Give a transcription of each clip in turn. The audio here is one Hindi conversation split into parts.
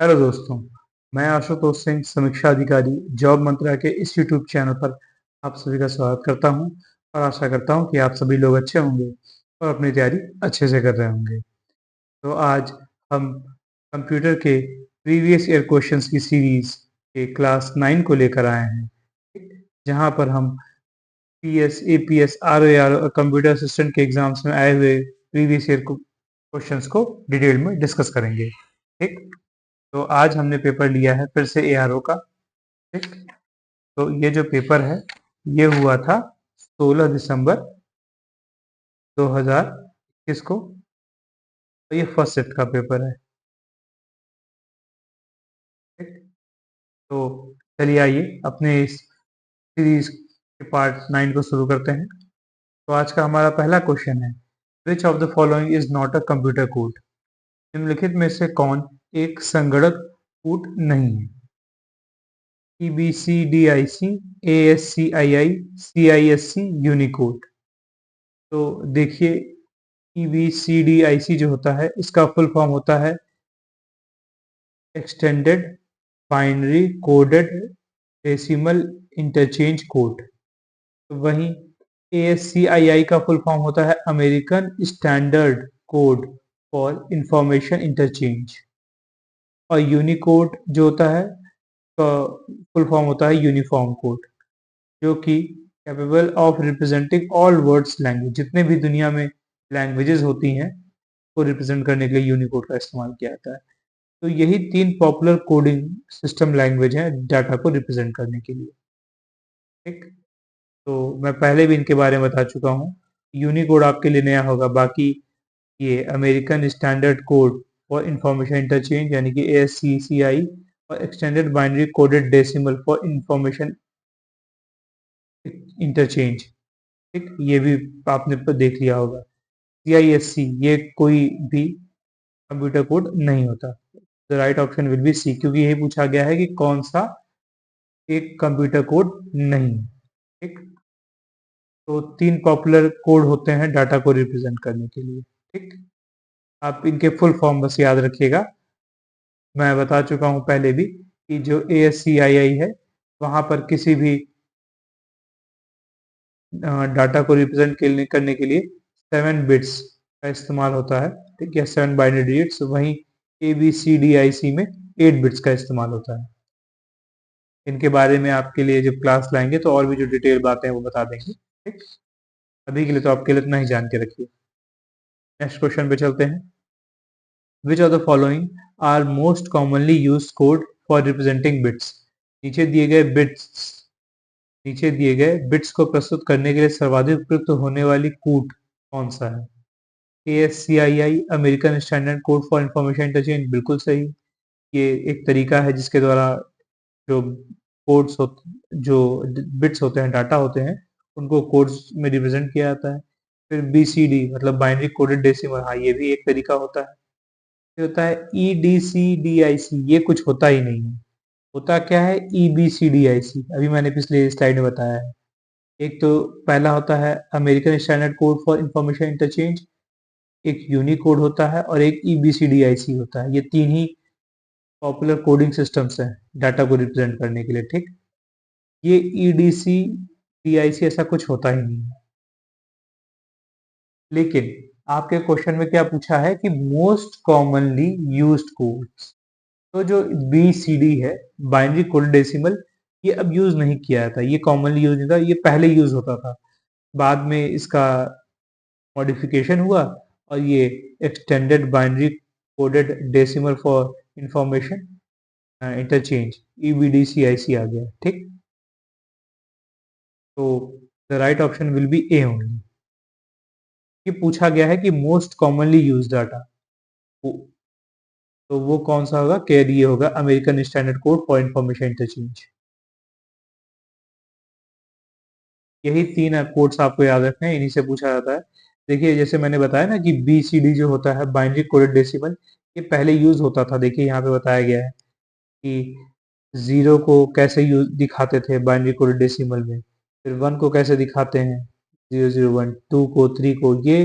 हेलो दोस्तों, मैं आशुतोष सिंह, समीक्षा अधिकारी, जॉब मंत्रा के इस यूट्यूब चैनल पर आप सभी का स्वागत करता हूं और आशा करता हूं कि आप सभी लोग अच्छे होंगे और अपनी तैयारी अच्छे से कर रहे होंगे। तो आज हम कंप्यूटर के प्रीवियस ईयर क्वेश्चंस की सीरीज के क्लास 9 को लेकर आए हैं, ठीक? जहां पर हम पीएस, एपीएस, आरओआर और कंप्यूटर असिस्टेंट के एग्जाम्स में आए हुए प्रीवियस ईयर क्वेश्चंस को डिटेल में डिस्कस करेंगे। ठीक, तो आज हमने पेपर लिया है फिर से एआरओ का। ठीक, तो ये जो पेपर है ये हुआ था 16 दिसंबर 2021 को। तो ये फर्स्ट शिफ्ट का पेपर है। ठीक, तो चलिए आइए अपने इस सीरीज के पार्ट 9 को शुरू करते हैं। तो आज का हमारा पहला क्वेश्चन है, विच of the following is not a computer code? निम्नलिखित में से कौन एक संगणक कोड नहीं है? EBCDIC, ASCII, CISC, Unicode. तो देखिए, EBCDIC जो होता है इसका फुल फॉर्म होता है extended binary coded decimal interchange code. वहीं ASCII का फुल फॉर्म होता है American standard code for information interchange. और यूनिकोड जो होता है का फुल फॉर्म होता है यूनिफॉर्म कोड, जो कि capable of representing all words language, जितने भी दुनिया में लैंग्वेजेस होती हैं को रिप्रेजेंट करने के लिए यूनिकोड का इस्तेमाल किया जाता है। तो यही तीन पॉपुलर कोडिंग सिस्टम लैंग्वेज हैं डाटा को रिप्रेजेंट करने के लिए। ठीक, तो मैं पहले भी इनके बारे में बता चुका हूँ। यूनिकोड आपके लिए नया होगा, बाकी ये American standard code for information interchange यानी कि ASCII और extended binary coded decimal for information interchange. ठीक, ये भी आपने देख लिया होगा। CISC ये कोई भी कंप्यूटर कोड नहीं होता। The right option will be C, क्योंकि यही पूछा गया है कि कौन सा एक कंप्यूटर कोड नहीं है। ठीक, तो तीन पॉपुलर कोड होते हैं डाटा को रिप्रेजेंट करने के लिए। ठीक, आप इनके फुल फॉर्म बस याद रखिएगा। मैं बता चुका हूं पहले भी कि जो ASCII है वहां पर किसी भी डाटा को रिप्रेजेंट करने के लिए 7 बिट्स का इस्तेमाल होता है। ठीक है, 7 बाइनरी डिजिट्स। वहीं ABCDIC में 8 बिट्स का इस्तेमाल होता है। इनके बारे में आपके लिए जब क्लास लाएंगे तो और भी जो डिटेल बातें हैं वो बता देंगे। ठीक, अभी के लिए तो आपके लिए इतना ही जान के रखिए। नेक्स्ट क्वेश्चन पे चलते हैं। Which of the following are most commonly use code for representing bits? नीचे दिए गए बिट्स को प्रस्तुत करने के लिए सर्वाधिक उपयुक्त होने वाली कोड कौन सा है? ASCII American standard code for information interchange, बिल्कुल सही। ये एक तरीका है जिसके द्वारा जो कोड्स जो बिट्स होते हैं, डाटा होते हैं, उनको कोड्स में रिप्रेजेंट किया जाता है। फिर BCD मतलब बाइनरी कोडेड डेसिमल, हाँ ये भी एक तरीका होता है। फिर होता है EDCDIC, ये कुछ होता ही नहीं है। होता क्या है EBCDIC, अभी मैंने पिछले स्लाइड में बताया है। एक तो पहला होता है American standard code for information interchange, एक यूनिकोड होता है और एक EBCDIC होता है। ये तीन ही पॉपुलर कोडिंग सिस्टम्स हैं डाटा को रिप्रेजेंट करने के लिए। ठीक, ये EDCDIC ऐसा कुछ होता ही नहीं है। लेकिन आपके क्वेश्चन में क्या पूछा है कि मोस्ट कॉमनली यूज्ड कोड्स, तो जो BCD है बाइनरी कोडेड डेसिमल, ये अब यूज नहीं किया जाता। ये कॉमनली यूज नहीं था, ये पहले यूज होता था। बाद में इसका मॉडिफिकेशन हुआ और ये extended binary coded decimal for information interchange EBDCIC आ गया। ठीक, तो the right option will be A only. ये पूछा गया है कि मोस्ट कॉमनली यूज डाटा, तो वो कौन सा होगा? केयर ये होगा American standard code for information interchange. यही तीन कोड्स आपको याद रखने हैं, इन्हीं से पूछा जाता है। देखिए जैसे मैंने बताया ना कि BCD जो होता है बाइनरी कोडेड डेसिमल, ये पहले यूज होता था। देखिए यहाँ पे बताया गया है कि जीरो को कैसे यूज दिखाते थे बाइनरी कोडेड डेसिमल में, फिर वन को कैसे दिखाते हैं 001, टू को, थ्री को। ये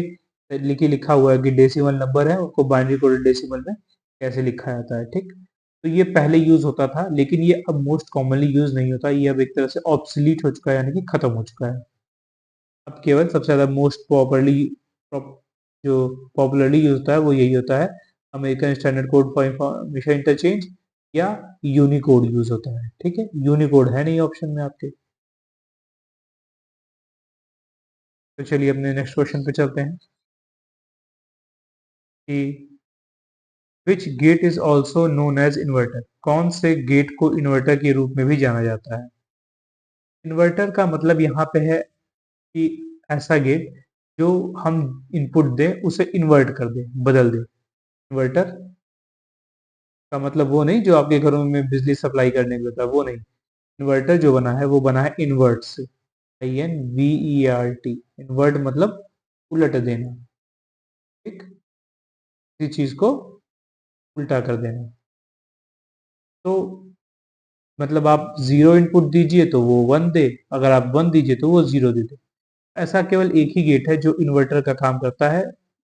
लिखा हुआ है कि डेसिमल नंबर है, उनको बाइनरी कोडेड डेसिमल में कैसे लिखा जाता है। ठीक, तो ये पहले यूज होता था, लेकिन ये अब मोस्ट कॉमनली यूज नहीं होता, ये अब एक तरह से ऑब्सलीट हो चुका है, यानी कि खत्म हो चुका है। अब केवल सबसे ज्यादा मोस्ट जो पॉपुलरली यूज होता है वो यही होता है, American standard code for information interchange या यूनिकोड यूज होता है। ठीक है, यूनिकोड है नहीं ऑप्शन में आपके। तो चलिए अपने नेक्स्ट क्वेश्चन पे चलते हैं कि which gate is also known as inverter, कौन से गेट को इन्वर्टर के रूप में भी जाना जाता है। इन्वर्टर का मतलब यहाँ पे है कि ऐसा गेट जो हम इनपुट दें उसे इन्वर्ट कर दे, बदल दे। इन्वर्टर का मतलब वो नहीं जो आपके घरों में बिजली सप्लाई करने के लिए होता है, वो नहीं। इन्वर्टर जो बना है वो बना है इन्वर्ट से, INVERT। इन्वर्ट मतलब उलट देना, ठीक, किसी चीज को उल्टा कर देना। तो मतलब आप जीरो इनपुट दीजिए तो वो वन दे, अगर आप वन दीजिए तो वो जीरो दे दे। ऐसा केवल एक ही गेट है जो इन्वर्टर का काम करता है,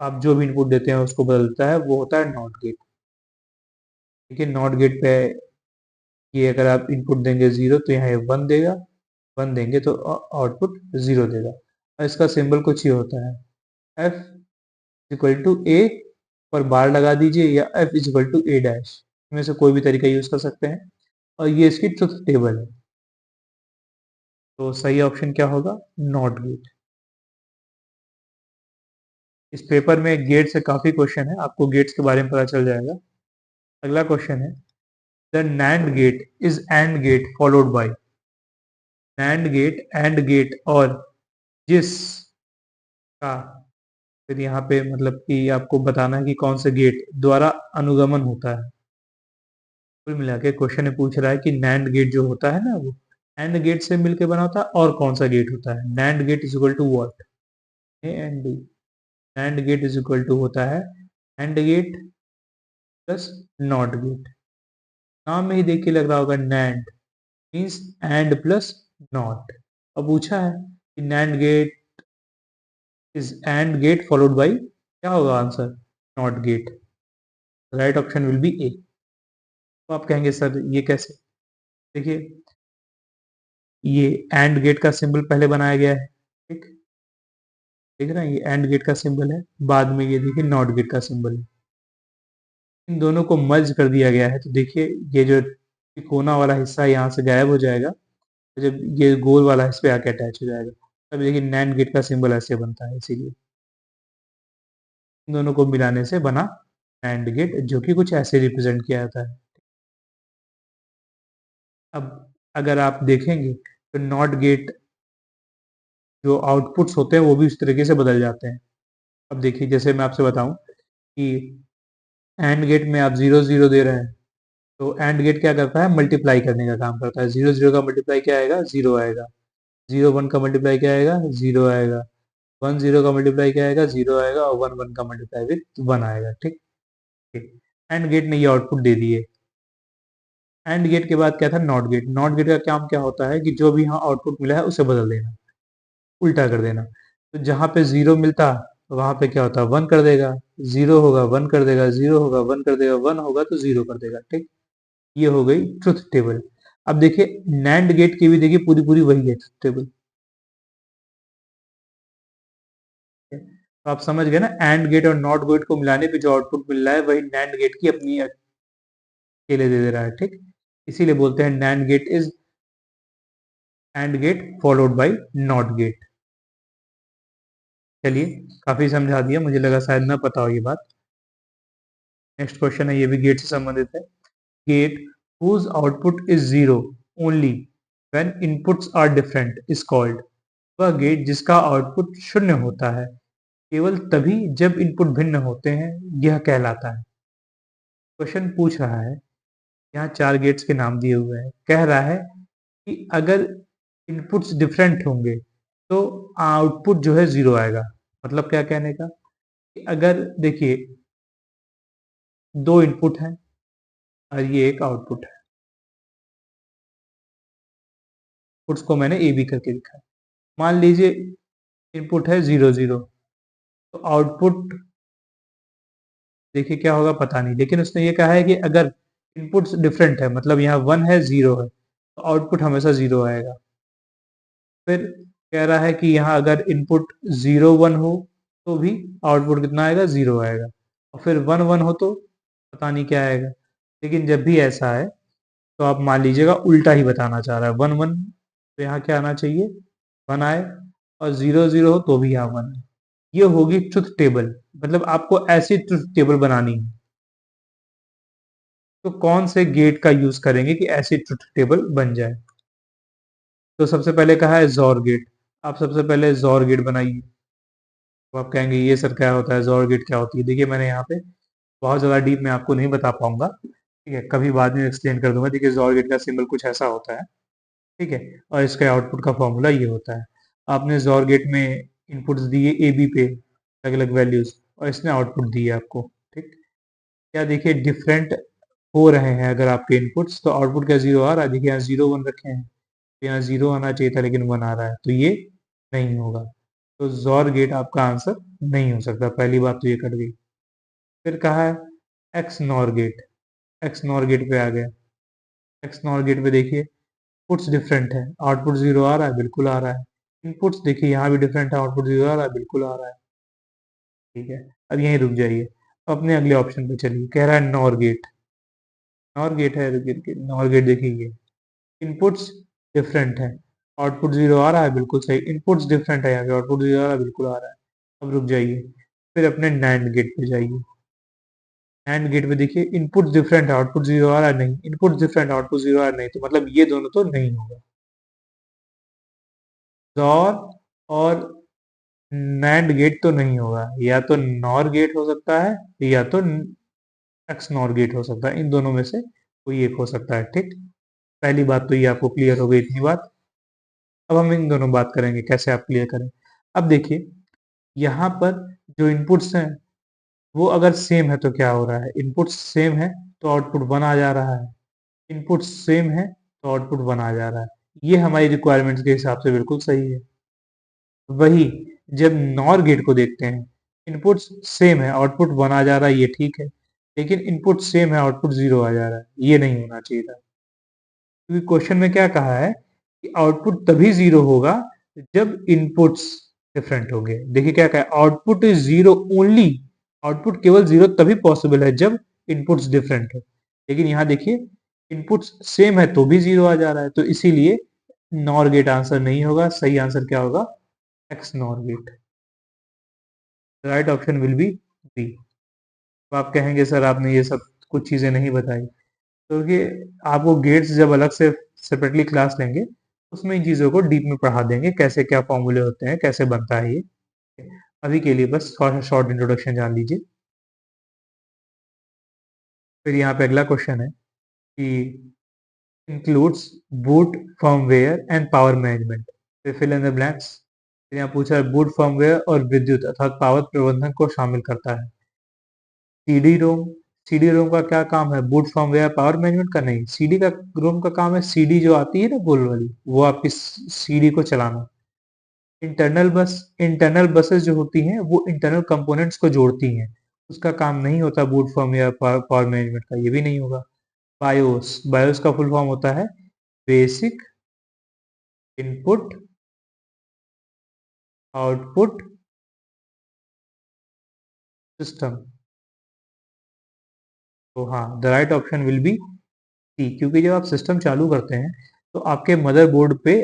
आप जो भी इनपुट देते हैं उसको बदल देता है, वो होता है नॉट गेट। ठीक है, नॉट गेट पे ये अगर आप इनपुट देंगे जीरो तो यहाँ वन देगा, वन देंगे तो आउटपुट जीरो देगा। और इसका सिंबल कुछ ही होता है, एफ इक्वल टू ए पर बार लगा दीजिए, या F equal to A dash, इनमें से कोई भी तरीका यूज कर सकते हैं। और ये इसकी ट्रुथ टेबल है। तो सही ऑप्शन क्या होगा, नॉट गेट। इस पेपर में गेट से काफी क्वेश्चन है, आपको गेट्स के बारे में पता चल जाएगा। अगला क्वेश्चन है, the NAND gate is AND gate followed by. NAND gate, AND gate और जिस का, फिर यहाँ पे मतलब कि आपको बताना है कि कौन से गेट द्वारा अनुगमन होता है। कुल मिला के क्वेश्चन में पूछ रहा है कि नैंड गेट जो होता है ना वो एंड गेट से मिलकर बना होता है, और कौन सा गेट होता है। NAND gate is equal to what, A and D. NAND gate is equal to होता है AND gate plus NOT gate. नाम में ही देख के लग रहा होगा, NAND means AND plus NOT. अब पूछा है कि NAND gate is AND gate followed by, क्या होगा answer, NOT gate. Right option will be A. तो आप कहेंगे सर ये कैसे, देखिए ये एंड गेट का सिंबल पहले बनाया गया है, ठीक, देख रहे हैं ये एंड गेट का सिंबल है, बाद में ये देखिए नॉट गेट का सिंबल है। इन दोनों को मर्ज कर दिया गया है, तो देखिए ये जो कोना वाला हिस्सा यहाँ से गायब हो जाएगा, तो जब ये गोल वाला इस पे आके अटैच हो जाएगा, तब देखिए नैंड गेट का सिंबल ऐसे बनता है। इसीलिए इन दोनों को मिलाने से बना नैंड गेट, जो कि कुछ ऐसे रिप्रेजेंट किया जाता है। अब अगर आप देखेंगे तो नॉट गेट जो आउटपुट्स होते हैं वो भी उस तरीके से बदल जाते हैं। अब देखिए जैसे मैं आपसे बताऊं कि एंड गेट में आप जीरो जीरो दे रहे हैं, तो एंड गेट क्या करता है, मल्टीप्लाई करने का काम करता है। जीरो जीरो का मल्टीप्लाई क्या आएगा, जीरो आएगा। जीरो वन का मल्टीप्लाई क्या आएगा, जीरो आएगा। वन जीरो का मल्टीप्लाई क्या आएगा, जीरो आएगा। और वन वन का मल्टीप्लाई विथ वन आएगा। ठीक, ठीक। एंड गेट ने ये आउटपुट दे दिए। एंड गेट के बाद क्या था, नॉट गेट। नॉट गेट का काम क्या होता है कि जो भी यहाँ आउटपुट मिला है उसे बदल देना, उल्टा कर देना। तो जहां पे जीरो मिलता वहां पे क्या होता है, वन कर देगा। जीरो होगा वन कर देगा, जीरो होगा वन कर देगा, वन होगा तो जीरो कर देगा। ठीक, ये हो गई ट्रुथ टेबल। अब देखिए नैंड गेट की भी देखिए पूरी पूरी वही है ट्रुथ टेबल। तो आप समझ गए ना, एंड गेट और नॉट गेट को मिलाने पे जो आउटपुट मिल रहा है वही नैंड गेट की अपनी अकेले दे दे रहा है। ठीक, इसीलिए बोलते हैं NAND gate is AND gate followed by NOT gate. चलिए काफी समझा दिया, मुझे लगा शायद ना पता हो ये बात। नेक्स्ट क्वेश्चन है, ये भी गेट से संबंधित है। Gate whose output is zero only when inputs are different is called। वह गेट जिसका आउटपुट शून्य होता है केवल तभी जब इनपुट भिन्न होते हैं, यह कहलाता है। क्वेश्चन पूछ रहा है, यहाँ चार गेट्स के नाम दिए हुए हैं, कह रहा है कि अगर इनपुट्स डिफरेंट होंगे तो आउटपुट जो है जीरो आएगा। मतलब क्या कहने का, कि अगर देखिए दो इनपुट हैं और ये एक आउटपुट है, इनपुट्स को मैंने ए बी करके लिखा है। मान लीजिए इनपुट है जीरो जीरो, तो आउटपुट देखिए क्या होगा पता नहीं, लेकिन उसने ये कहा है कि अगर इनपुट्स डिफरेंट है, मतलब यहाँ 1 है 0 है, तो आउटपुट हमेशा 0 आएगा। फिर कह रहा है कि यहाँ अगर इनपुट 0 1 हो तो भी आउटपुट कितना आएगा, 0 आएगा, और फिर 1 1 हो तो पता नहीं क्या आएगा। लेकिन जब भी ऐसा है तो आप मान लीजिएगा उल्टा ही बताना चाह रहा है, 1 1 तो यहाँ क्या आना चाहिए, 1 आए, और 0 0 हो तो भी यहाँ 1 है। ये होगी ट्रुथ टेबल, मतलब आपको ऐसी ट्रुथ टेबल बनानी है। तो कौन से गेट का यूज करेंगे कि ऐसी ट्रुथ टेबल बन जाए? तो सबसे पहले कहा है जॉर गेट। आप सबसे पहले जॉर गेट बनाइए। तो आप कहेंगे ये सर क्या होता है, जॉर गेट क्या होती है? देखिए मैंने यहाँ पे बहुत ज़्यादा डीप में आपको नहीं बता पाऊंगा, ठीक है, कभी बाद में एक्सप्लेन कर दूंगा। देखिए जॉर गेट का सिंबल कुछ ऐसा होता है, ठीक है, और इसका आउटपुट का फॉर्मूला ये होता है। आपने जॉर गेट में इनपुट्स दिए ए बी पे अलग अलग वैल्यूज, और इसने आउटपुट दिए आपको, ठीक। क्या देखिए डिफरेंट हो रहे हैं अगर आपके इनपुट्स, तो आउटपुट क्या 0 आ रहा है? देखिए यहाँ 0 1 रखे हैं, तो यहाँ 0 आना चाहिए था लेकिन 1 आ रहा है, तो ये नहीं होगा। तो जॉर गेट आपका आंसर नहीं हो सकता, पहली बात तो ये कट गई। फिर कहा है X NOR gate. X NOR gate पे आ गया। एक्स नॉर गेट पे देखिए पुट्स डिफरेंट है, आउटपुट 0 आ रहा है, बिल्कुल आ रहा है। इनपुट्स देखिए यहाँ भी डिफरेंट है, आउटपुट 0 आ रहा है, बिल्कुल आ रहा है, ठीक है। अब यहीं रुक जाइए, अपने अगले ऑप्शन पे चलिए। कह रहा है नॉर गेट। नॉर गेट है, रुकिए, नॉर गेट देखिए, इनपुट्स डिफरेंट है, आउटपुट 0 आ रहा है, बिल्कुल सही। इनपुट्स डिफरेंट है, यहाँ पे आउटपुट 0 आ रहा है, बिल्कुल आ रहा है। अब रुक जाइए, फिर अपने नैंड गेट पे जाइए। नैंड गेट पे देखिए इनपुट डिफरेंट है, आउटपुट 0 आ रहा है, नहीं। इनपुट डिफरेंट, आउटपुट 0 आ रहा है, नहीं, तो मतलब ये दोनों तो नहीं होगा। और और नैंड गेट तो नहीं होगा, या तो नॉर गेट हो सकता है, या तो एक्स नॉर गेट हो सकता है, इन दोनों में से कोई एक हो सकता है, ठीक। पहली बात तो ये आपको क्लियर हो गई, इतनी बात। अब हम इन दोनों बात करेंगे कैसे आप क्लियर करें। अब देखिए यहाँ पर जो इनपुट्स हैं वो अगर सेम है तो क्या हो रहा है, इनपुट सेम है तो आउटपुट 1 आ जा रहा है, इनपुट सेम है तो आउटपुट 1 आ जा रहा है। ये हमारी रिक्वायरमेंट्स के हिसाब से बिल्कुल सही है। वही जब नॉर गेट को देखते हैं, इनपुट सेम है, आउटपुट 1 आ जा रहा है, ये ठीक है, लेकिन इनपुट सेम है, आउटपुट 0 आ जा रहा है, ये नहीं होना चाहिए था। क्योंकि क्वेश्चन में क्या कहा है कि आउटपुट तभी 0 होगा जब इनपुट्स डिफरेंट होंगे। देखिए क्या कहा है, आउटपुट इज 0 ओनली, आउटपुट केवल 0 तभी पॉसिबल है जब इनपुट्स डिफरेंट हो। लेकिन यहाँ देखिए इनपुट्स सेम है तो भी 0 आ जा रहा है, तो इसीलिए नॉर गेट आंसर नहीं होगा। सही आंसर क्या होगा, X NOR gate. Right option will be B. तो आप कहेंगे सर आपने ये सब कुछ चीजें नहीं बताई, तो ये आपको गेट्स जब अलग से सेपरेटली क्लास लेंगे उसमें इन चीज़ों को डीप में पढ़ा देंगे, कैसे क्या फॉर्मूले होते हैं, कैसे बनता है ये। अभी के लिए बस थोड़ा शॉर्ट इंट्रोडक्शन जान लीजिए। फिर यहाँ पे अगला क्वेश्चन है कि includes boot firmware and power management, fill in the blanks. फिर यहाँ पूछा है बूट फर्मवेयर और विद्युत अर्थात पावर प्रबंधन को शामिल करता है। सीडी रोम, सीडी रोम का क्या काम है, बूट फर्मवेयर पावर मैनेजमेंट का नहीं। सीडी का रोम का काम है, सीडी जो आती है ना गोल वाली, वो आपकी सीडी को चलाना। इंटरनल बस, इंटरनल बसेस जो होती हैं वो इंटरनल कंपोनेंट्स को जोड़ती हैं, उसका काम नहीं होता बूट फर्मवेयर पावर मैनेजमेंट का, ये भी नहीं होगा। बायोस, बायोस का फुल फॉर्म होता है बेसिक इनपुट आउटपुट सिस्टम। तो हाँ, the right option will be C, क्योंकि जब आप सिस्टम चालू करते हैं तो आपके मदरबोर्ड पे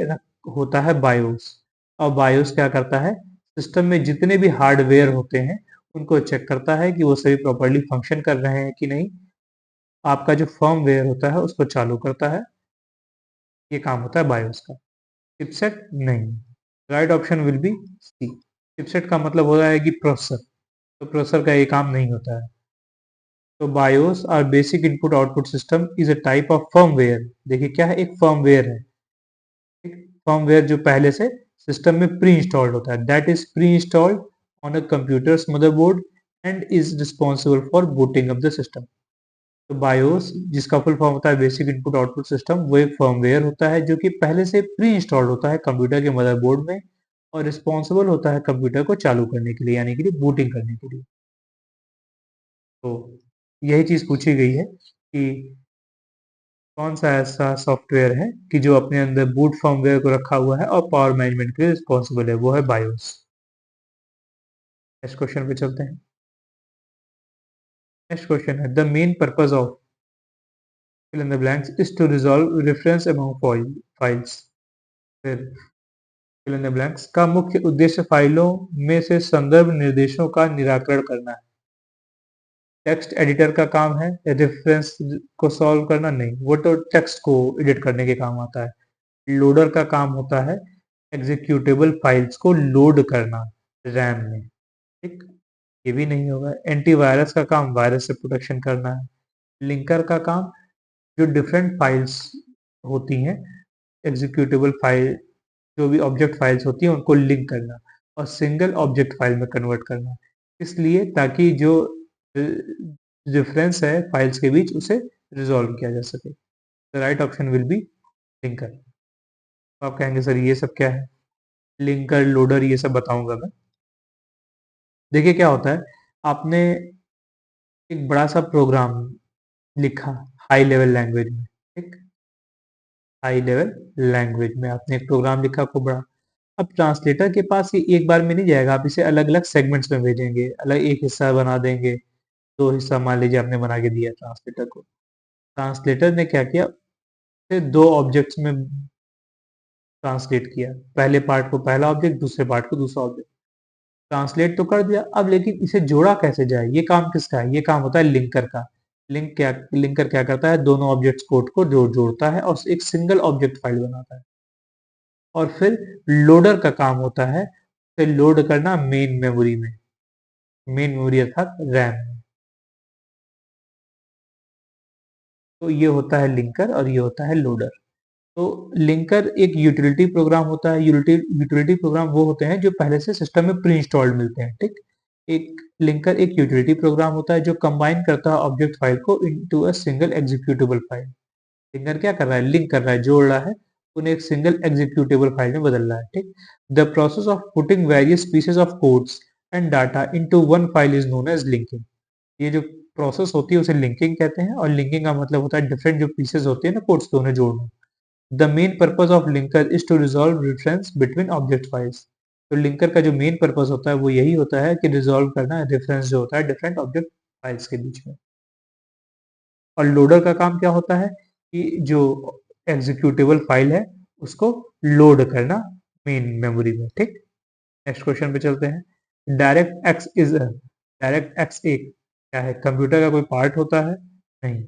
होता है बायोस, और बायोस क्या करता है, सिस्टम में जितने भी हार्डवेयर होते हैं उनको चेक करता है कि वो सभी प्रॉपर्ली फंक्शन कर रहे हैं कि नहीं। आपका जो फर्मवेयर होता है उसको चालू करता है, ये काम होता है बायोस का। चिपसेट नहीं। Right option will be C. Chipset का मतलब होता है कि प्रोसेसर, तो प्रोसेसर का ये काम नहीं होता है। तो बायोस और basic input output system is a type of firmware. देखिए क्या है, एक फर्मवेयर है, फर्मवेयर जो पहले से सिस्टम में प्री इंस्टॉल्ड होता है, that is pre installed on a computers motherboard and is responsible for booting of the system. तो बायोस जिसका फुल फॉर्म होता है बेसिक इनपुट आउटपुट सिस्टम, वो एक फर्मवेयर होता है जो कि पहले से प्री इंस्टॉल्ड होता है कंप्यूटर के मदरबोर्ड में, और रिस्पॉन्सिबल होता है कंप्यूटर को चालू करने के लिए, यानी कि बूटिंग करने के लिए। तो यही चीज पूछी गई है कि कौन सा ऐसा सॉफ्टवेयर है कि जो अपने अंदर बूट फर्मवेयर को रखा हुआ है और पावर मैनेजमेंट के लिए रिस्पॉन्सिबल है? वो है बायोस। नेक्स्ट क्वेश्चन पे चलते हैं। नेक्स्ट क्वेश्चन है the main purpose of fill in the blanks is to resolve reference among files। फिर fill in the blanks का मुख्य उद्देश्य फाइलों में से संदर्भ निर्देशों का निराकरण करना है। टेक्स्ट एडिटर का काम है रेफरेंस को सॉल्व करना? नहीं, वो तो टेक्स्ट को एडिट करने के काम आता है। लोडर का काम होता है एग्जीक्यूटेबल फाइल्स को लोड करना रैम में। ठीक, ये भी नहीं होगा। एंटीवायरस का काम वायरस से प्रोटेक्शन करना है। लिंकर का काम जो डिफरेंट फाइल्स होती हैं, एग्जीक्यूटेबल फाइल, जो भी ऑब्जेक्ट फाइल्स होती हैं उनको लिंक करना और सिंगल ऑब्जेक्ट फाइल में कन्वर्ट करना, इसलिए ताकि जो डिफरेंस है फाइल्स के बीच उसे रिजॉल्व किया जा सके। The right option will B linker. तो आप कहेंगे सर ये सब क्या है? लिंकर, लोडर, ये सब बताऊंगा मैं। देखिए क्या होता है, आपने एक बड़ा सा प्रोग्राम लिखा हाई लेवल लैंग्वेज में। ठीक, हाई लेवल लैंग्वेज में आपने एक प्रोग्राम लिखा खूब बड़ा। अब ट्रांसलेटर के पास ये एक बार में नहीं जाएगा, आप इसे अलग अलग सेगमेंट्स में भेजेंगे, अलग एक हिस्सा बना देंगे, दो हिस्सा मान लीजिए आपने बना के दिया ट्रांसलेटर को। ट्रांसलेटर ने क्या किया, उसे दो ऑब्जेक्ट्स में ट्रांसलेट किया, पहले पार्ट को पहला ऑब्जेक्ट, दूसरे पार्ट को दूसरा ऑब्जेक्ट। ट्रांसलेट तो कर दिया, अब लेकिन इसे जोड़ा कैसे जाए, ये काम किसका है? ये काम होता है लिंकर का। लिंकर क्या करता है, दोनों ऑब्जेक्ट्स कोड को जोड़ता है और एक सिंगल ऑब्जेक्ट फाइल बनाता है। और फिर लोडर का काम होता है उसे लोड करना मेन मेमोरी में, मेन मेमोरी अर्थात रैम में। तो ये होता है लिंकर और ये होता है लोडर। तो लिंकर एक यूटिलिटी प्रोग्राम होता है। यूटिलिटी प्रोग्राम वो होते हैं जो पहले से सिस्टम में प्री इंस्टॉल्ड मिलते हैं। ठीक, एक लिंकर एक यूटिलिटी प्रोग्राम होता है जो कंबाइन करता है ऑब्जेक्ट फाइल को into a single executable file. Linker क्या कर रहा है, लिंक कर रहा है, जोड़ रहा है, उन्हें एक सिंगल एग्जीक्यूटेबल फाइल में बदल रहा है। ठीक, the process of putting various pieces of codes and data into one file is known as linking. ये जो प्रोसेस होती है उसे लिंकिंग कहते हैं, और लिंकिंग का मतलब होता है डिफरेंट जो पीसेस होते हैं ना कोड्स के, उन्हें जोड़ना। The main purpose of linker is to resolve difference between object files. तो लिंकर का जो मेन पर्पज होता है वो यही होता है कि रिजॉल्व करना डिफरेंस जो होता है डिफरेंट ऑब्जेक्ट फाइल्स के बीच में। और लोडर का काम क्या होता है कि जो एग्जीक्यूटेबल फाइल है उसको लोड करना मेन मेमोरी में। ठीक, नेक्स्ट क्वेश्चन पे चलते हैं। Direct x is direct x एक क्या है, कंप्यूटर का कोई पार्ट होता है? नहीं।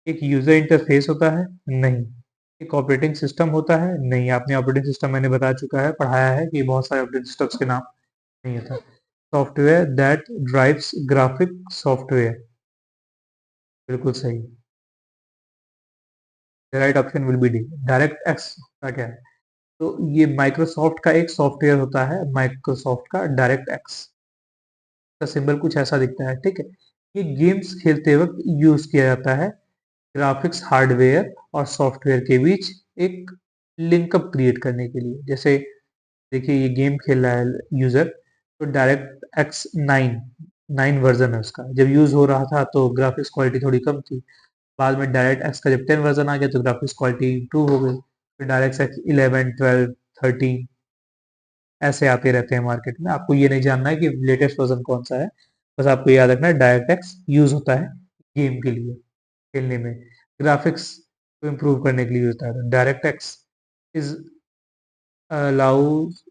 एक यूजर इंटरफेस होता है? नहीं। एक ऑपरेटिंग सिस्टम होता है? नहीं। आपने ऑपरेटिंग सिस्टम मैंने बता चुका है, पढ़ाया है कि बहुत सारे ऑपरेटिंग सिस्टम्स के नाम नहीं होता। Software that drives graphic software, बिल्कुल सही। Right option will B D. Direct x का क्या है, तो ये माइक्रोसॉफ्ट का एक सॉफ्टवेयर होता है, माइक्रोसॉफ्ट का डायरेक्ट एक्स का सिंबल कुछ ऐसा दिखता है। ठीक है, ये गेम्स खेलते वक्त यूज किया जाता है ग्राफिक्स हार्डवेयर और सॉफ्टवेयर के बीच एक लिंकअप क्रिएट करने के लिए। जैसे देखिए ये गेम खेल रहा है यूजर, तो डायरेक्ट एक्स 9 वर्जन है उसका, जब यूज हो रहा था तो ग्राफिक्स क्वालिटी थोड़ी कम थी। बाद में डायरेक्ट एक्स का जब 10 वर्जन आ गया तो ग्राफिक्स क्वालिटी इम्प्रूव हो गई। फिर डायरेक्ट एक्स 11, 12, 13 ऐसे आते रहते हैं मार्केट में। आपको ये नहीं जानना है कि लेटेस्ट वर्जन कौन सा है, बस आपको याद रखना है डायरेक्ट एक्स यूज होता है गेम के लिए, खेलने में, ग्राफिक्स को इम्प्रूव करने के लिए होता है। Direct x is allows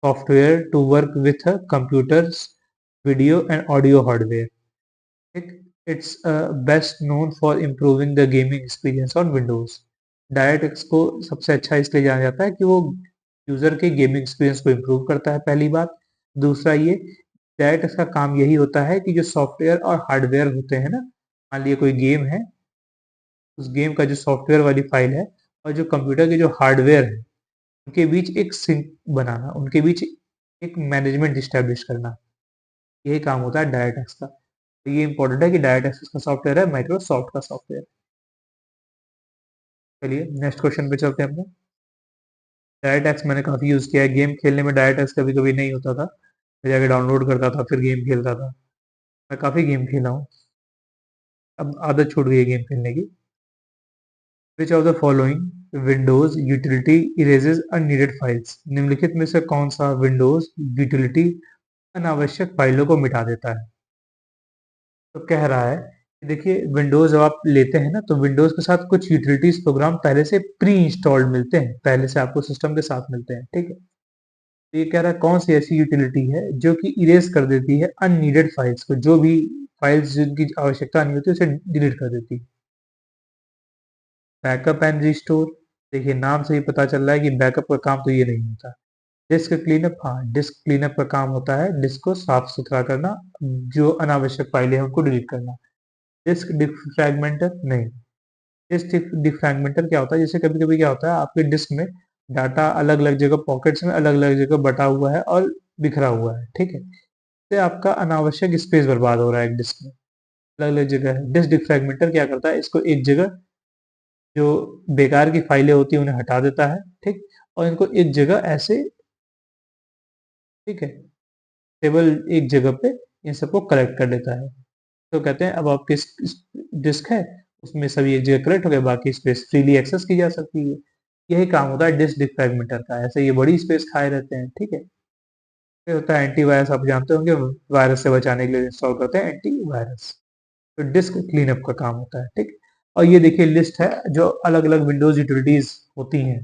software to work with a computer's video and audio hardware. It's best known for improving the gaming experience on Windows. DirectX को सबसे अच्छा इसलिए जाना जाता है कि वो यूजर के गेमिंग एक्सपीरियंस को इम्प्रूव करता है, पहली बात। दूसरा ये डायरेक्टक्स का काम यही होता है कि जो सॉफ्टवेयर और हार्डवेयर होते हैं ना, मान लिया कोई गेम है, उस गेम का जो सॉफ्टवेयर वाली फाइल है और जो कंप्यूटर के जो हार्डवेयर है उनके बीच एक सिंक बनाना, उनके बीच एक मैनेजमेंट इस्टेब्लिश करना, यही काम होता है डायरेक्टक्स का। तो ये इंपॉर्टेंट है कि डायरेक्टक्स का सॉफ्टवेयर है माइक्रोसॉफ्ट का सॉफ्टवेयर। चलिए नेक्स्ट क्वेश्चन पे चलते हैं अपने। डायरेक्टक्स मैंने काफ़ी यूज़ किया है गेम खेलने में। डायरेक्टक्स कभी कभी नहीं होता था, मैं जाके डाउनलोड करता था फिर गेम खेलता था। मैं काफ़ी गेम खेला हूँ, अब आदत छूट गई है गेम खेलने की। Which of the following Windows utility erases unneeded files, निम्नलिखित में से कौन सा विंडोज यूटिलिटी अनावश्यक फाइलों को मिटा देता है। तो कह रहा है कि देखिए विंडोज जब आप लेते हैं ना तो विंडोज के साथ कुछ यूटिलिटीज प्रोग्राम पहले से प्री इंस्टॉल्ड मिलते हैं, पहले से आपको सिस्टम के साथ मिलते हैं, ठीक है। तो ये कह रहा है कौन सी ऐसी यूटिलिटी है जो कि इरेज कर देती है अननीडेड फाइल्स को, जो भी फाइल्स जिनकी आवश्यकता नहीं होती उसे डिलीट कर देती है। बैकअप एंड रिस्टोर, देखिए नाम से ही पता चल रहा है कि बैकअप का काम तो ये नहीं होता। डिस्क क्लीनअप, हाँ डिस्क क्लीनअप का काम होता है डिस्क को साफ सुथरा करना, जो अनावश्यक फाइलें हैं उनको डिलीट करना। डिस्क डिफ्रैगमेंटर नहीं। डिस्क डिफ्रैगमेंटर क्या होता है, जैसे कभी कभी क्या होता है आपके डिस्क में डाटा अलग अलग जगह पॉकेट्स में अलग अलग जगह बटा हुआ है और बिखरा हुआ है, ठीक है। इससे आपका अनावश्यक स्पेस बर्बाद हो रहा है एक डिस्क में, अलग अलग जगह है। डिस्क डिफ्रैगमेंटर क्या करता है, इसको एक जगह जो बेकार की फाइलें होती है उन्हें हटा देता है, ठीक, और इनको एक जगह ऐसे, ठीक है, टेबल एक जगह पे इन सबको कलेक्ट कर लेता है। तो कहते हैं अब आपकी डिस्क है उसमें सभी एक जगह कलेक्ट हो गए, बाकी स्पेस फ्रीली एक्सेस की जा सकती है। यही काम होता है डिस्क डिफ्रैगमेंटर का, ऐसे ये बड़ी स्पेस खाए रहते हैं, ठीक है। फिर होता है एंटीवायरस, आप जानते होंगे वायरस से बचाने के लिए इंस्टॉल करते हैं एंटीवायरस। तो डिस्क क्लीनअप का काम होता है, ठीक। और ये देखिए लिस्ट है जो अलग अलग विंडोज यूटिलिटीज होती हैं